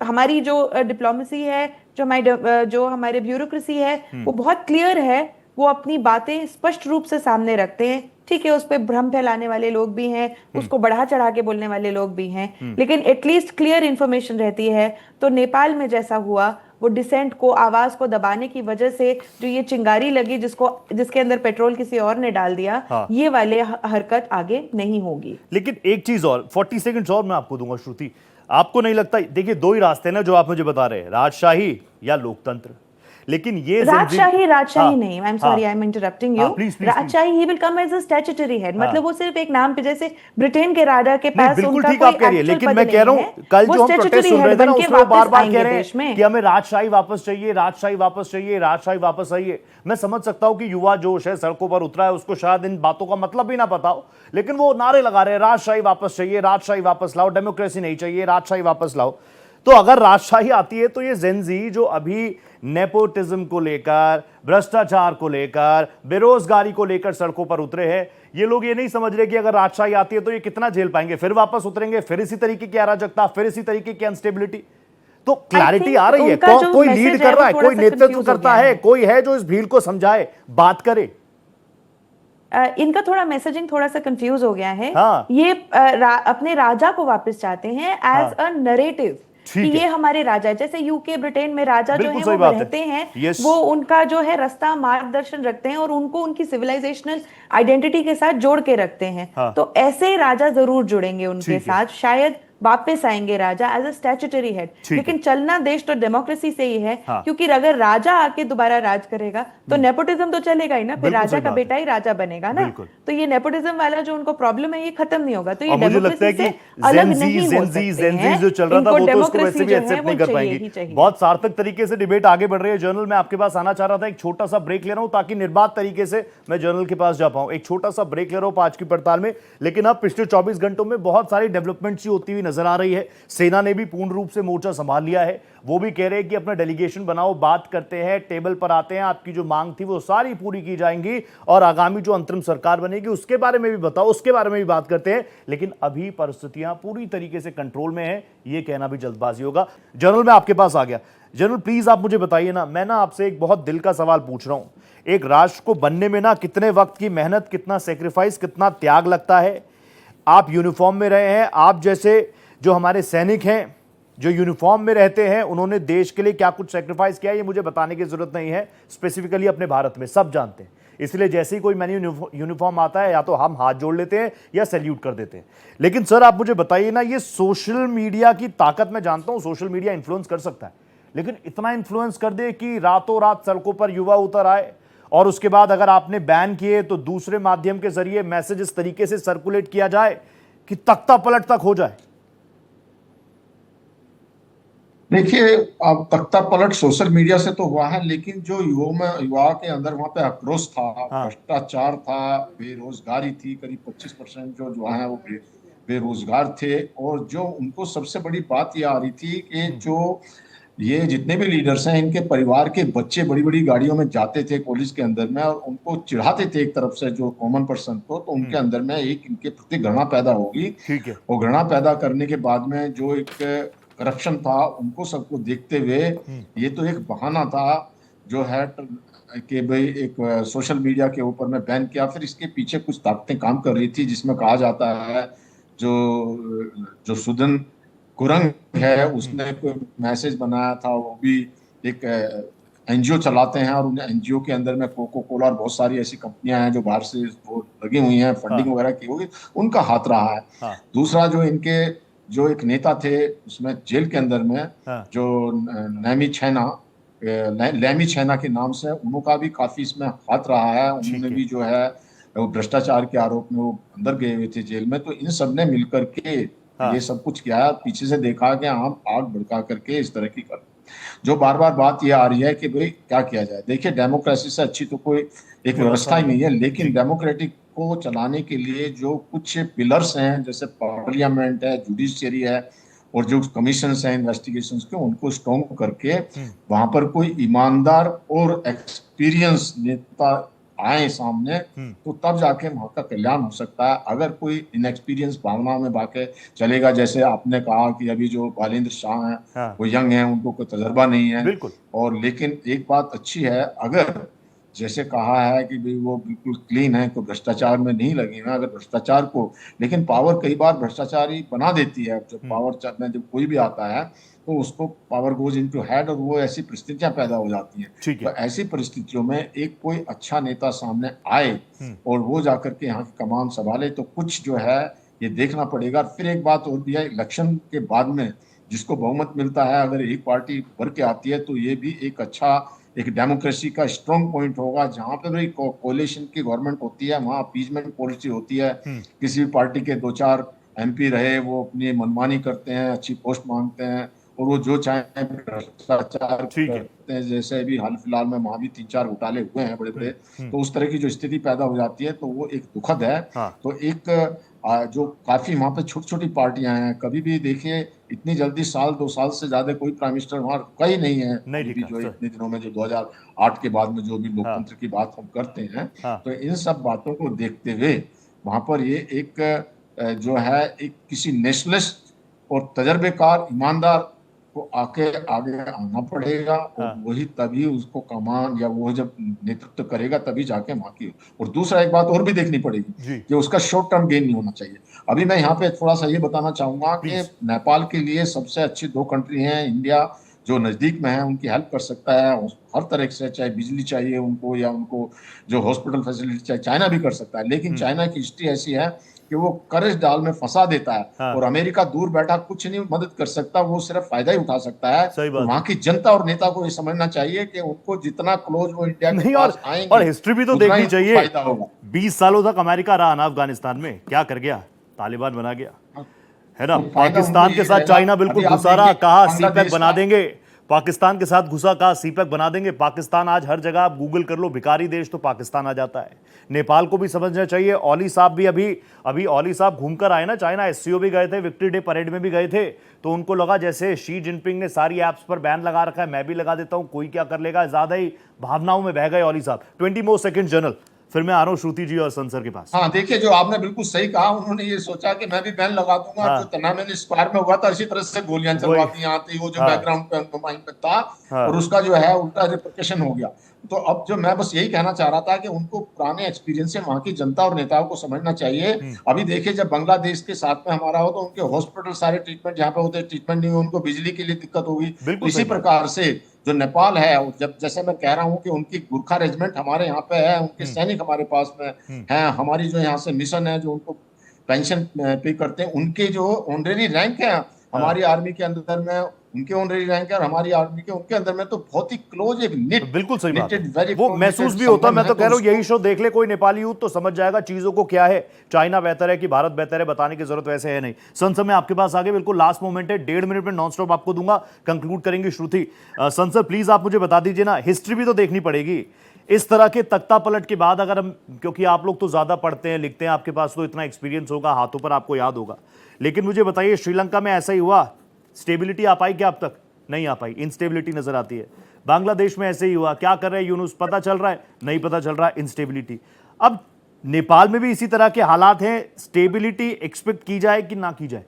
हमारी जो डिप्लोमेसी है, जो हमारे ब्यूरोक्रेसी है, वो बहुत क्लियर है। वो अपनी बातें स्पष्ट रूप से सामने रखते हैं। ठीक है, उस पर भ्रम फैलाने वाले लोग भी हैं, उसको बढ़ा चढ़ा के बोलने वाले लोग भी हैं, लेकिन एटलीस्ट क्लियर इंफॉर्मेशन रहती है। तो नेपाल में जैसा हुआ, वो डिसेंट को, आवाज को दबाने की वजह से जो ये चिंगारी लगी, जिसके अंदर पेट्रोल किसी और ने डाल दिया, ये वाले हरकत आगे नहीं होगी। लेकिन एक चीज और, 40 सेकंड और मैं आपको दूंगा श्रुति, आपको नहीं लगता, देखिए 2 ही रास्ते ना जो आप मुझे बता रहे हैं, राजशाही या लोकतंत्र, लेकिन ये राजशाही नहीं, I am sorry, I am interrupting you. राजशाही ही will come as a statutory head, मतलब वो सिर्फ एक नाम पे, जैसे ब्रिटेन के राजा के पास उनका कोई एक्चुअल लेकिन पद मैं कह रहा हूं, कल जो हम प्रोटेस्ट सुन रहे थे ना, उसमें बार-बार कह रहे हैं कि हमें राजशाही वापस चाहिए, राजशाही वापस चाहिए, राजशाही वापस चाहिए। मैं समझ सकता हूं कि युवा जोश है, सड़कों पर उतरा है, उसको शायद इन बातों का मतलब भी ना पता हो, लेकिन वो नारे लगा रहे हैं, राजशाही वापस चाहिए, राजशाही वापस लाओ, डेमोक्रेसी नहीं चाहिए, राजशाही वापस लाओ। तो अगर राजशाही आती है तो ये जेनजी जो अभी नेपोटिज्म को लेकर, भ्रष्टाचार को लेकर, बेरोजगारी को लेकर सड़कों पर उतरे हैं, ये लोग ये नहीं समझ रहे कि अगर राजशाही आती है तो ये कितना झेल पाएंगे, फिर वापस उतरेंगे, फिर इसी तरीके की अराजकता, फिर इसी तरीके की अनस्टेबिलिटी। तो क्लैरिटी आ रही है, कोई लीड कर रहा है, कोई नेतृत्व करता है, कोई है जो इस भीड़ को समझाए, बात करे। इनका थोड़ा मैसेजिंग थोड़ा सा कंफ्यूज हो गया है। हाँ। ये अपने राजा को वापस चाहते हैं एज अ नरेटिव कि ये हमारे राजा है। जैसे यूके ब्रिटेन में राजा जो है वो रहते हैं, वो उनका जो है रास्ता मार्गदर्शन रखते हैं और उनको उनकी सिविलाइजेशनल आइडेंटिटी के साथ जोड़ के रखते हैं। तो ऐसे राजा जरूर जुड़ेंगे उनके साथ, शायद वापस आएंगे राजा एज अ स्टैट्यूटरी हेड। लेकिन चलना देश तो डेमोक्रेसी से ही है, क्योंकि अगर राजा आके दोबारा राज करेगा तो नेपोटिज्म तो चलेगा ही ना, फिर राजा का बेटा ही राजा बनेगा ना। तो ये नेपोटिज्म वाला जो उनको प्रॉब्लम है ये खत्म नहीं होगा। तो ये डेमोक्रेसी से अलग नहीं हो सकते हैं। जो चल रहा था वो तो उसको वैसे भी एक्सेप्ट नहीं कर पाएंगे। बहुत सार्थक तरीके से डिबेट आगे बढ़ रही है। जर्नल में आपके पास आना चाह रहा था, एक छोटा सा ब्रेक ले रहा हूं ताकि निर्बाध तरीके से मैं जर्नल के पास जा पाऊं। एक छोटा सा ब्रेक ले रहा हूं आज की पड़ताल में, लेकिन अब पिछले 24 घंटों में बहुत सारी डेवलपमेंट्स होती हुई नजर आ रही है। सेना ने भी पूर्ण रूप से मोर्चा संभाल लिया है। वो भी कह रहे हैं कि अपना डेलीगेशन बनाओ, बात करते हैं, टेबल पर आते हैं, आपकी जो मांग थी वो सारी पूरी की जाएंगी और आगामी जो अंतरिम सरकार बनेगी उसके बारे में भी बताओ, उसके बारे में भी बात करते हैं। लेकिन अभी परिस्थितियां पूरी तरीके से कंट्रोल में है, ये कहना भी जल्दबाजी होगा। जनरल में आपके पास आ गया। जनरल प्लीज आप मुझे बताइए ना, मैं ना आपसे एक बहुत दिल का सवाल पूछ रहा हूं। एक राष्ट्र को बनने में ना कितने वक्त की मेहनत, कितना सेक्रीफाइस, कितना त्याग लगता है। आप यूनिफॉर्म में रहे हैं, आप जैसे जो हमारे सैनिक हैं जो यूनिफॉर्म में रहते हैं, उन्होंने देश के लिए क्या कुछ सेक्रीफाइस किया, ये मुझे बताने की जरूरत नहीं है। स्पेसिफिकली अपने भारत में सब जानते हैं, इसलिए जैसे ही कोई मैन्यू यूनिफॉर्म आता है या तो हम हाथ जोड़ लेते हैं या सैल्यूट कर देते हैं। लेकिन सर आप मुझे बताइए ना, ये सोशल मीडिया की ताकत, मैं जानता हूं सोशल मीडिया इन्फ्लुएंस कर सकता है, लेकिन इतना इन्फ्लुएंस कर दे कि रातों रात सड़कों पर युवा उतर आए और उसके बाद अगर आपने बैन किए तो दूसरे माध्यम के जरिए मैसेज इस तरीके से सर्कुलेट किया जाए कि तख्ता पलट तक हो जाए। देखिए, अब तख्ता पलट सोशल मीडिया से तो हुआ है, लेकिन जो युवा के अंदर वहां पे आक्रोश था, भ्रष्टाचार था, बेरोजगारी थी, करीब 25% जो है वो बेरोजगार थे। और जो उनको सबसे बड़ी बात ये आ रही थी कि जो ये जितने भी लीडर्स हैं, इनके परिवार के बच्चे बड़ी बड़ी गाड़ियों में जाते थे कॉलेज के अंदर में और उनको चिढ़ाते थे एक तरफ से जो कॉमन पर्सन को, तो उनके अंदर में एक इनके प्रति घृणा पैदा होगी। ठीक है। और घृणा पैदा करने के बाद में जो एक करप्शन था, उनको सबको देखते हुए ये तो एक बहाना था जो है कि भाई एक सोशल मीडिया के ऊपर में बैन किया। फिर इसके पीछे कुछ ताकतें काम कर रही थी, जिसमें कहा जाता है जो सुदन कुरंग है उसने कोई मैसेज बनाया था। वो भी एक एनजीओ चलाते हैं और उन एनजीओ के अंदर में कोको कोला और बहुत सारी ऐसी कंपनियां हैं जो बाहर से वो लगी हुई हैं, फंडिंग वगैरह की होगी, उनका हाथ रहा है। दूसरा जो इनके जो एक नेता थे उसमें जेल के अंदर में जो लैमी छैना के नाम से, उनका भी काफी इसमें हाथ रहा है। उन्होंने भी जो है वो भ्रष्टाचार के आरोप में वो अंदर गए हुए थे जेल में। तो इन सब ने मिलकर के ये सब कुछ किया, पीछे से देखा कि हम आग भड़का करके इस तरह की कर। जो बार बार बात ये आ रही है कि भाई क्या किया जाए। देखिए, डेमोक्रेसी से अच्छी तो कोई एक व्यवस्था ही नहीं है, लेकिन डेमोक्रेटिक को चलाने के लिए जो कुछ पिलर्स हैं, जैसे पार्लियामेंट है, जुडिशियरी है और जो कमीशंस हैं इन्वेस्टिगेशंस के, उनको स्ट्रॉन्ग करके वहां पर कोई ईमानदार और एक्सपीरियंस नेता आए सामने, तो तब जाके वहां का कल्याण हो सकता है। अगर कोई इनएक्सपीरियंस भावना में बाके चलेगा, जैसे आपने कहा कि अभी जो बालेंद्र शाह हैं वो यंग हैं, उनको कोई तजर्बा नहीं है। और लेकिन एक बात अच्छी है, अगर जैसे कहा है कि भाई वो बिल्कुल क्लीन है, तो भ्रष्टाचार में नहीं लगी है। अगर भ्रष्टाचार को, लेकिन पावर कई बार भ्रष्टाचारी बना देती है। जब पावर में जब कोई भी आता है तो उसको पावर गोज इनटू हेड और वो ऐसी परिस्थितियां पैदा हो जाती हैं। तो ऐसी परिस्थितियों में एक कोई अच्छा नेता सामने आए और वो जाकर के यहाँ की कमान संभाले, तो कुछ जो है ये देखना पड़ेगा। फिर एक बात और भी है, इलेक्शन के बाद में जिसको बहुमत मिलता है, अगर एक पार्टी भर के आती है तो ये भी एक अच्छा एक डेमोक्रेसी का स्ट्रॉन्ग पॉइंट होगा। जहां पे भी कोalition की गवर्नमेंट होती है, वहां अपीजमेंट पॉलिसी होती है। किसी भी पार्टी के 2-4 MP रहे, वो अपनी मनमानी करते हैं, अच्छी पोस्ट मांगते हैं और वो जो चाहे भ्रष्टाचार करते हैं। जैसे अभी हाल फिलहाल में वहां भी 3-4 घोटाले हुए हैं बड़े बड़े। तो उस तरह की जो स्थिति पैदा हो जाती है, तो वो एक दुखद है। तो एक जो काफी वहां पे छोटी छोटी पार्टियां हैं, कभी भी देखिए इतनी जल्दी 1-2 साल से ज्यादा कोई प्राइम मिनिस्टर वहां कहीं नहीं है। अभी जो इतने दिनों में जो 2008 के बाद में जो भी लोकतंत्र की बात हम करते हैं, तो इन सब बातों को देखते हुए वहां पर ये एक जो है एक किसी नेशनलिस्ट और तजर्बेकार ईमानदार को आगे आना पड़ेगा, और वही तभी उसको कमान या वो जब नेतृत्व करेगा तभी जाके वहां की। और दूसरा एक बात और भी देखनी पड़ेगी कि उसका शॉर्ट टर्म गेन नहीं होना चाहिए। अभी मैं यहाँ पे थोड़ा सा ये बताना चाहूंगा कि नेपाल के लिए सबसे अच्छी 2 कंट्री हैं। इंडिया जो नजदीक में है उनकी हेल्प कर सकता है हर तरह से, चाहे बिजली चाहिए उनको या उनको जो हॉस्पिटल फैसिलिटी चाहिए, चाइना भी कर सकता है। लेकिन चाइना की हिस्ट्री ऐसी है कि वो करज डाल में फंसा देता है, और अमेरिका दूर बैठा कुछ नहीं मदद कर सकता, वो सिर्फ फायदा ही उठा सकता है। तो वहां की जनता और नेता को ये समझना चाहिए कि उनको जितना क्लोज वो इंडिया के पास आएंगे, और हिस्ट्री भी तो देखनी चाहिए। 20 सालों तक अमेरिका रहा ना अफगानिस्तान में, क्या कर गया? तालिबान बना गया, है ना। पाकिस्तान के साथ चाइना बिल्कुल घुसा रहा, कहा सीपैक बना देंगे, पाकिस्तान के साथ घुसा, कहा सीपैक बना देंगे। पाकिस्तान आज हर जगह आप गूगल कर लो, भिखारी देश तो पाकिस्तान आ जाता है। नेपाल को भी समझना चाहिए। ओली साहब भी अभी ओली साहब घूमकर आए ना चाइना, एससीओ भी गए थे, विक्ट्री डे परेड में भी गए थे, तो उनको लगा जैसे शी जिनपिंग ने सारी ऐप्स पर बैन लगा रखा है, मैं भी लगा देता हूं, कोई क्या कर लेगा। ज्यादा ही भावनाओं में बह गए ओली साहब। 20 मोर सेकंड जनरल, फिर मैं आ रहा हूँ श्रुति जी और संसर के पास। हाँ, देखिए, जो आपने बिल्कुल सही कहा, उन्होंने ये सोचा कि मैं भी बैन लगा दूंगा। जो तिनानमेन स्क्वायर में हुआ था इसी तरह से गोलियां चलवाती यहाँ थी, वो जो बैकग्राउंड पे था, और उसका जो है उल्टा रिप्रिकेशन हो गया। तो अब जो मैं बस यही कहना चाह रहा था कि उनको पुराने एक्सपीरियंस से वहां की जनता और नेताओं को समझना चाहिए। अभी देखिए, जब बांग्लादेश के साथ में हमारा हो तो उनके हॉस्पिटल सारे ट्रीटमेंट जहाँ पे होते ट्रीटमेंट नहीं हुए, उनको बिजली के लिए दिक्कत होगी। इसी प्रकार से जो नेपाल है, जब जैसे मैं कह रहा हूँ कि उनकी गुरखा रेजिमेंट हमारे यहाँ पे है, उनके सैनिक हमारे पास में है, हमारी जो यहाँ से मिशन है जो उनको पेंशन पे करते हैं, उनके जो ऑनरेरी रैंक है हमारी आर्मी के अंदर में, उनके ऑनरेरी रैंक है और हमारी आर्मी के उनके अंदर में तो बहुत ही क्लोज एक निट, बिल्कुल सही बात है। वो महसूस भी होता है। मैं तो कह रहा हूँ यही शो देख ले कोई नेपाली यूथ तो समझ जाएगा चीजों को क्या है। चाइना बेहतर है कि भारत बेहतर है, बताने की जरूरत वैसे है नहीं। संसद में आपके पास आगे बिल्कुल लास्ट मोमेंट है, 1.5 मिनट में नॉन स्टॉप आपको दूंगा, कंक्लूड करेंगे श्रुति। संसद प्लीज आप मुझे बता दीजिए ना, हिस्ट्री भी तो देखनी पड़ेगी इस तरह के तख्ता पलट के बाद। अगर हम, क्योंकि आप लोग तो ज्यादा पढ़ते हैं लिखते हैं, आपके पास तो इतना एक्सपीरियंस होगा, हाथों पर आपको याद होगा, लेकिन मुझे बताइए श्रीलंका में ऐसा ही हुआ? स्टेबिलिटी आ पाई क्या? अब तक नहीं आ पाई, इंस्टेबिलिटी नजर आती है। बांग्लादेश में ऐसे ही हुआ, क्या कर रहे हैं यूनुस पता चल रहा है? नहीं पता चल रहा है, इंस्टेबिलिटी। अब नेपाल में भी इसी तरह के हालात हैं, स्टेबिलिटी एक्सपेक्ट की जाए कि ना की जाए?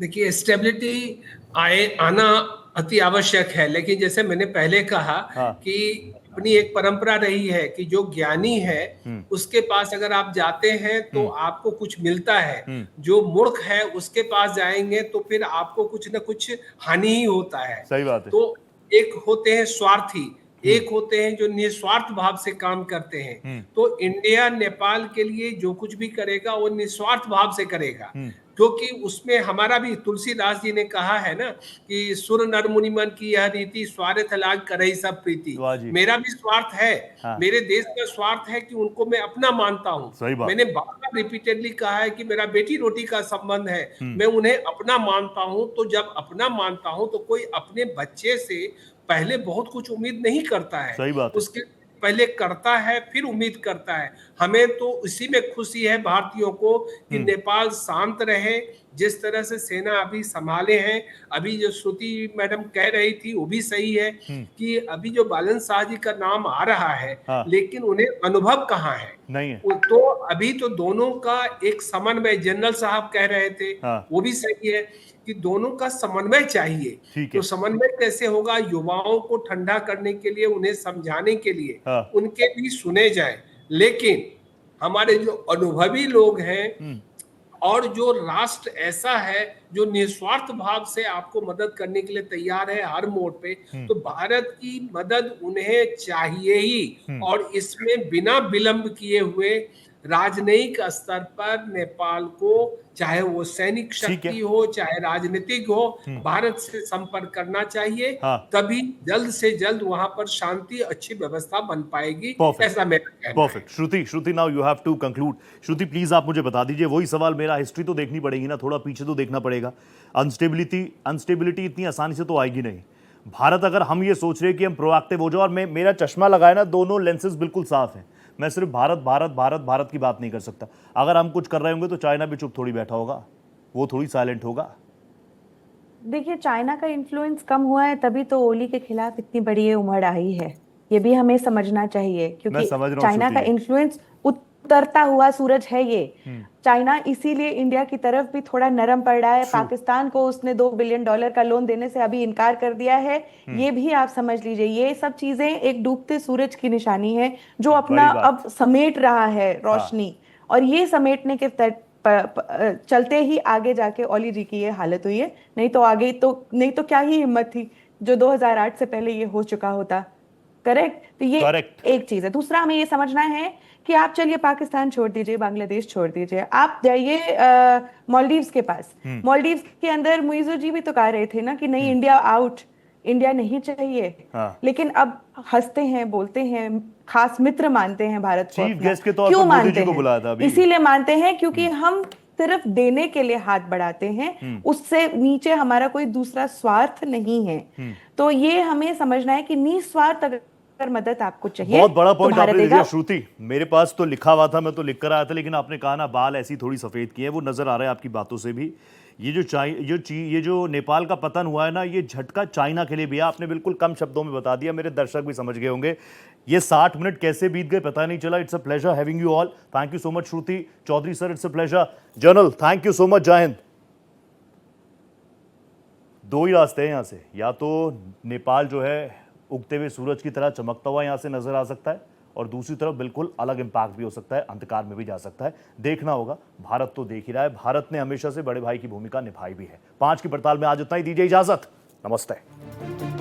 देखिए, स्टेबिलिटी आना अति आवश्यक है, लेकिन जैसे मैंने पहले कहा कि अपनी एक परंपरा रही है कि जो ज्ञानी है उसके पास अगर आप जाते हैं तो आपको कुछ मिलता है, जो मूर्ख है उसके पास जाएंगे तो फिर आपको कुछ ना कुछ हानि ही होता है। सही बात है। तो एक होते हैं स्वार्थी, एक होते हैं जो निस्वार्थ भाव से काम करते हैं। तो इंडिया नेपाल के लिए जो कुछ भी करेगा वो निस्वार्थ भाव से करेगा, क्योंकि उसमें हमारा भी तुलसीदास जी ने कहा है ना कि सुर नर मुनि मन की यह रीति, स्वार्थ लाग करई सब प्रीति। मेरा भी स्वार्थ है, मेरे देश का स्वार्थ है कि उनको मैं अपना मानता हूँ। मैंने बार रिपीटेडली कहा है कि मेरा बेटी रोटी का संबंध है, मैं उन्हें अपना मानता हूँ। तो जब अपना मानता हूँ तो कोई अपने बच्चे से पहले बहुत कुछ उम्मीद नहीं करता है, सही बात है। उसके पहले करता है फिर उम्मीद करता है। हमें तो इसी में खुशी है भारतीयों को कि नेपाल शांत रहे। जिस तरह से सेना अभी संभाले हैं, अभी जो श्रुति मैडम कह रही थी वो भी सही है कि अभी जो बालन शाह जी का नाम आ रहा है, लेकिन उन्हें अनुभव कहाँ है? नहीं है। तो अभी तो दोनों का एक समन्वय, जनरल साहब कह रहे थे, वो भी सही है कि दोनों का समन्वय चाहिए। तो समन्वय कैसे होगा? युवाओं को ठंडा करने के लिए, उन्हें समझाने के लिए उनके भी सुने जाए, लेकिन हमारे जो अनुभवी लोग हैं और जो राष्ट्र ऐसा है जो निस्वार्थ भाव से आपको मदद करने के लिए तैयार है हर मोड़ पे, तो भारत की मदद उन्हें चाहिए ही। और इसमें बिना विलंब किए हुए राजनयिक स्तर पर नेपाल को, चाहे वो सैनिक शक्ति हो चाहे राजनीतिक हो, भारत से संपर्क करना चाहिए। तभी जल्द से जल्द वहां पर शांति, अच्छी व्यवस्था बन पाएगी, ऐसा मेरा कहना है। Perfect. Shruti now you have to conclude. Shruti please आप मुझे बता दीजिए, वही सवाल मेरा, हिस्ट्री तो देखनी पड़ेगी ना, थोड़ा पीछे तो देखना पड़ेगा। अनस्टेबिलिटी इतनी आसानी से तो आएगी नहीं। भारत, अगर हम ये सोच रहे हैं कि हम प्रोएक्टिव हो जाओ, और मेरा चश्मा लगाया ना, दोनों लेंसेज बिल्कुल साफ है, मैं सिर्फ भारत भारत भारत भारत की बात नहीं कर सकता। अगर हम कुछ कर रहे होंगे तो चाइना भी चुप थोड़ी बैठा होगा, वो थोड़ी साइलेंट होगा। देखिए, चाइना का इन्फ्लुएंस कम हुआ है तभी तो ओली के खिलाफ इतनी बड़ी उमड़ आई है, ये भी हमें समझना चाहिए, क्योंकि चाइना का इन्फ्लुएंस उतरता हुआ सूरज है ये। चाइना इसीलिए इंडिया की तरफ भी थोड़ा नरम पड़ रहा है। पाकिस्तान को उसने $2 बिलियन का लोन देने से अभी इनकार कर दिया है। ये भी आप समझ लीजिए, ये सब चीजें एक डूबते सूरज की निशानी है जो अपना अब समेट रहा है रोशनी। और ये समेटने के चलते ही आगे जाके ओली जी की ये हालत हुई है। नहीं तो क्या ही हिम्मत थी जो 2008 से पहले ये हो चुका होता। करेक्ट। तो ये एक चीज है। दूसरा, हमें ये समझना है कि आप चलिए पाकिस्तान छोड़ दीजिए, बांग्लादेश छोड़ दीजिए, आप जाइए मालदीव्स के पास। मालदीव्स के अंदर मुइज़ो जी भी तो कह रहे थे ना कि नहीं, इंडिया आउट, इंडिया नहीं चाहिए। लेकिन अब हंसते हैं, बोलते हैं, खास मित्र मानते हैं भारत को। चीफ गेस्ट के तौर क्यों पर मोदी मानते जी को बुलाया था हैं? अभी। इसीलिए मानते हैं क्योंकि हम सिर्फ देने के लिए हाथ बढ़ाते हैं, उससे नीचे हमारा कोई दूसरा स्वार्थ नहीं है। तो ये हमें समझना है कि निस्वार्थ अगर मदद आपको चाहिए, बहुत बड़ा पॉइंट तो आपने दिया श्रुति। मेरे पास तो लिखा हुआ था, मैं तो लिख कर आया था, लेकिन आपने कहा ना बाल ऐसी थोड़ी सफेद किए हैं, वो नजर आ रहा है आपकी बातों से भी। ये जो नेपाल का पतन हुआ है ना, ये झटका चाइना के लिए भी है। आपने बिल्कुल कम शब्दों में बता दिया, मेरे दर्शक भी समझ गए होंगे। ये 60 मिनट कैसे बीत गए पता नहीं चला। It's a pleasure having you all. Thank you so much Shruti Chaudhary sir, it's a pleasure. General, thank you so much. जय हिंद। दो ही रास्ते हैं यहाँ से, या तो नेपाल जो है उगते हुए सूरज की तरह चमकता हुआ यहाँ से नजर आ सकता है, और दूसरी तरफ बिल्कुल अलग इंपैक्ट भी हो सकता है, अंधकार में भी जा सकता है। देखना होगा। भारत तो देख ही रहा है, भारत ने हमेशा से बड़े भाई की भूमिका निभाई भी है। 5 की पड़ताल में आज इतना ही। दीजिए इजाजत। नमस्ते।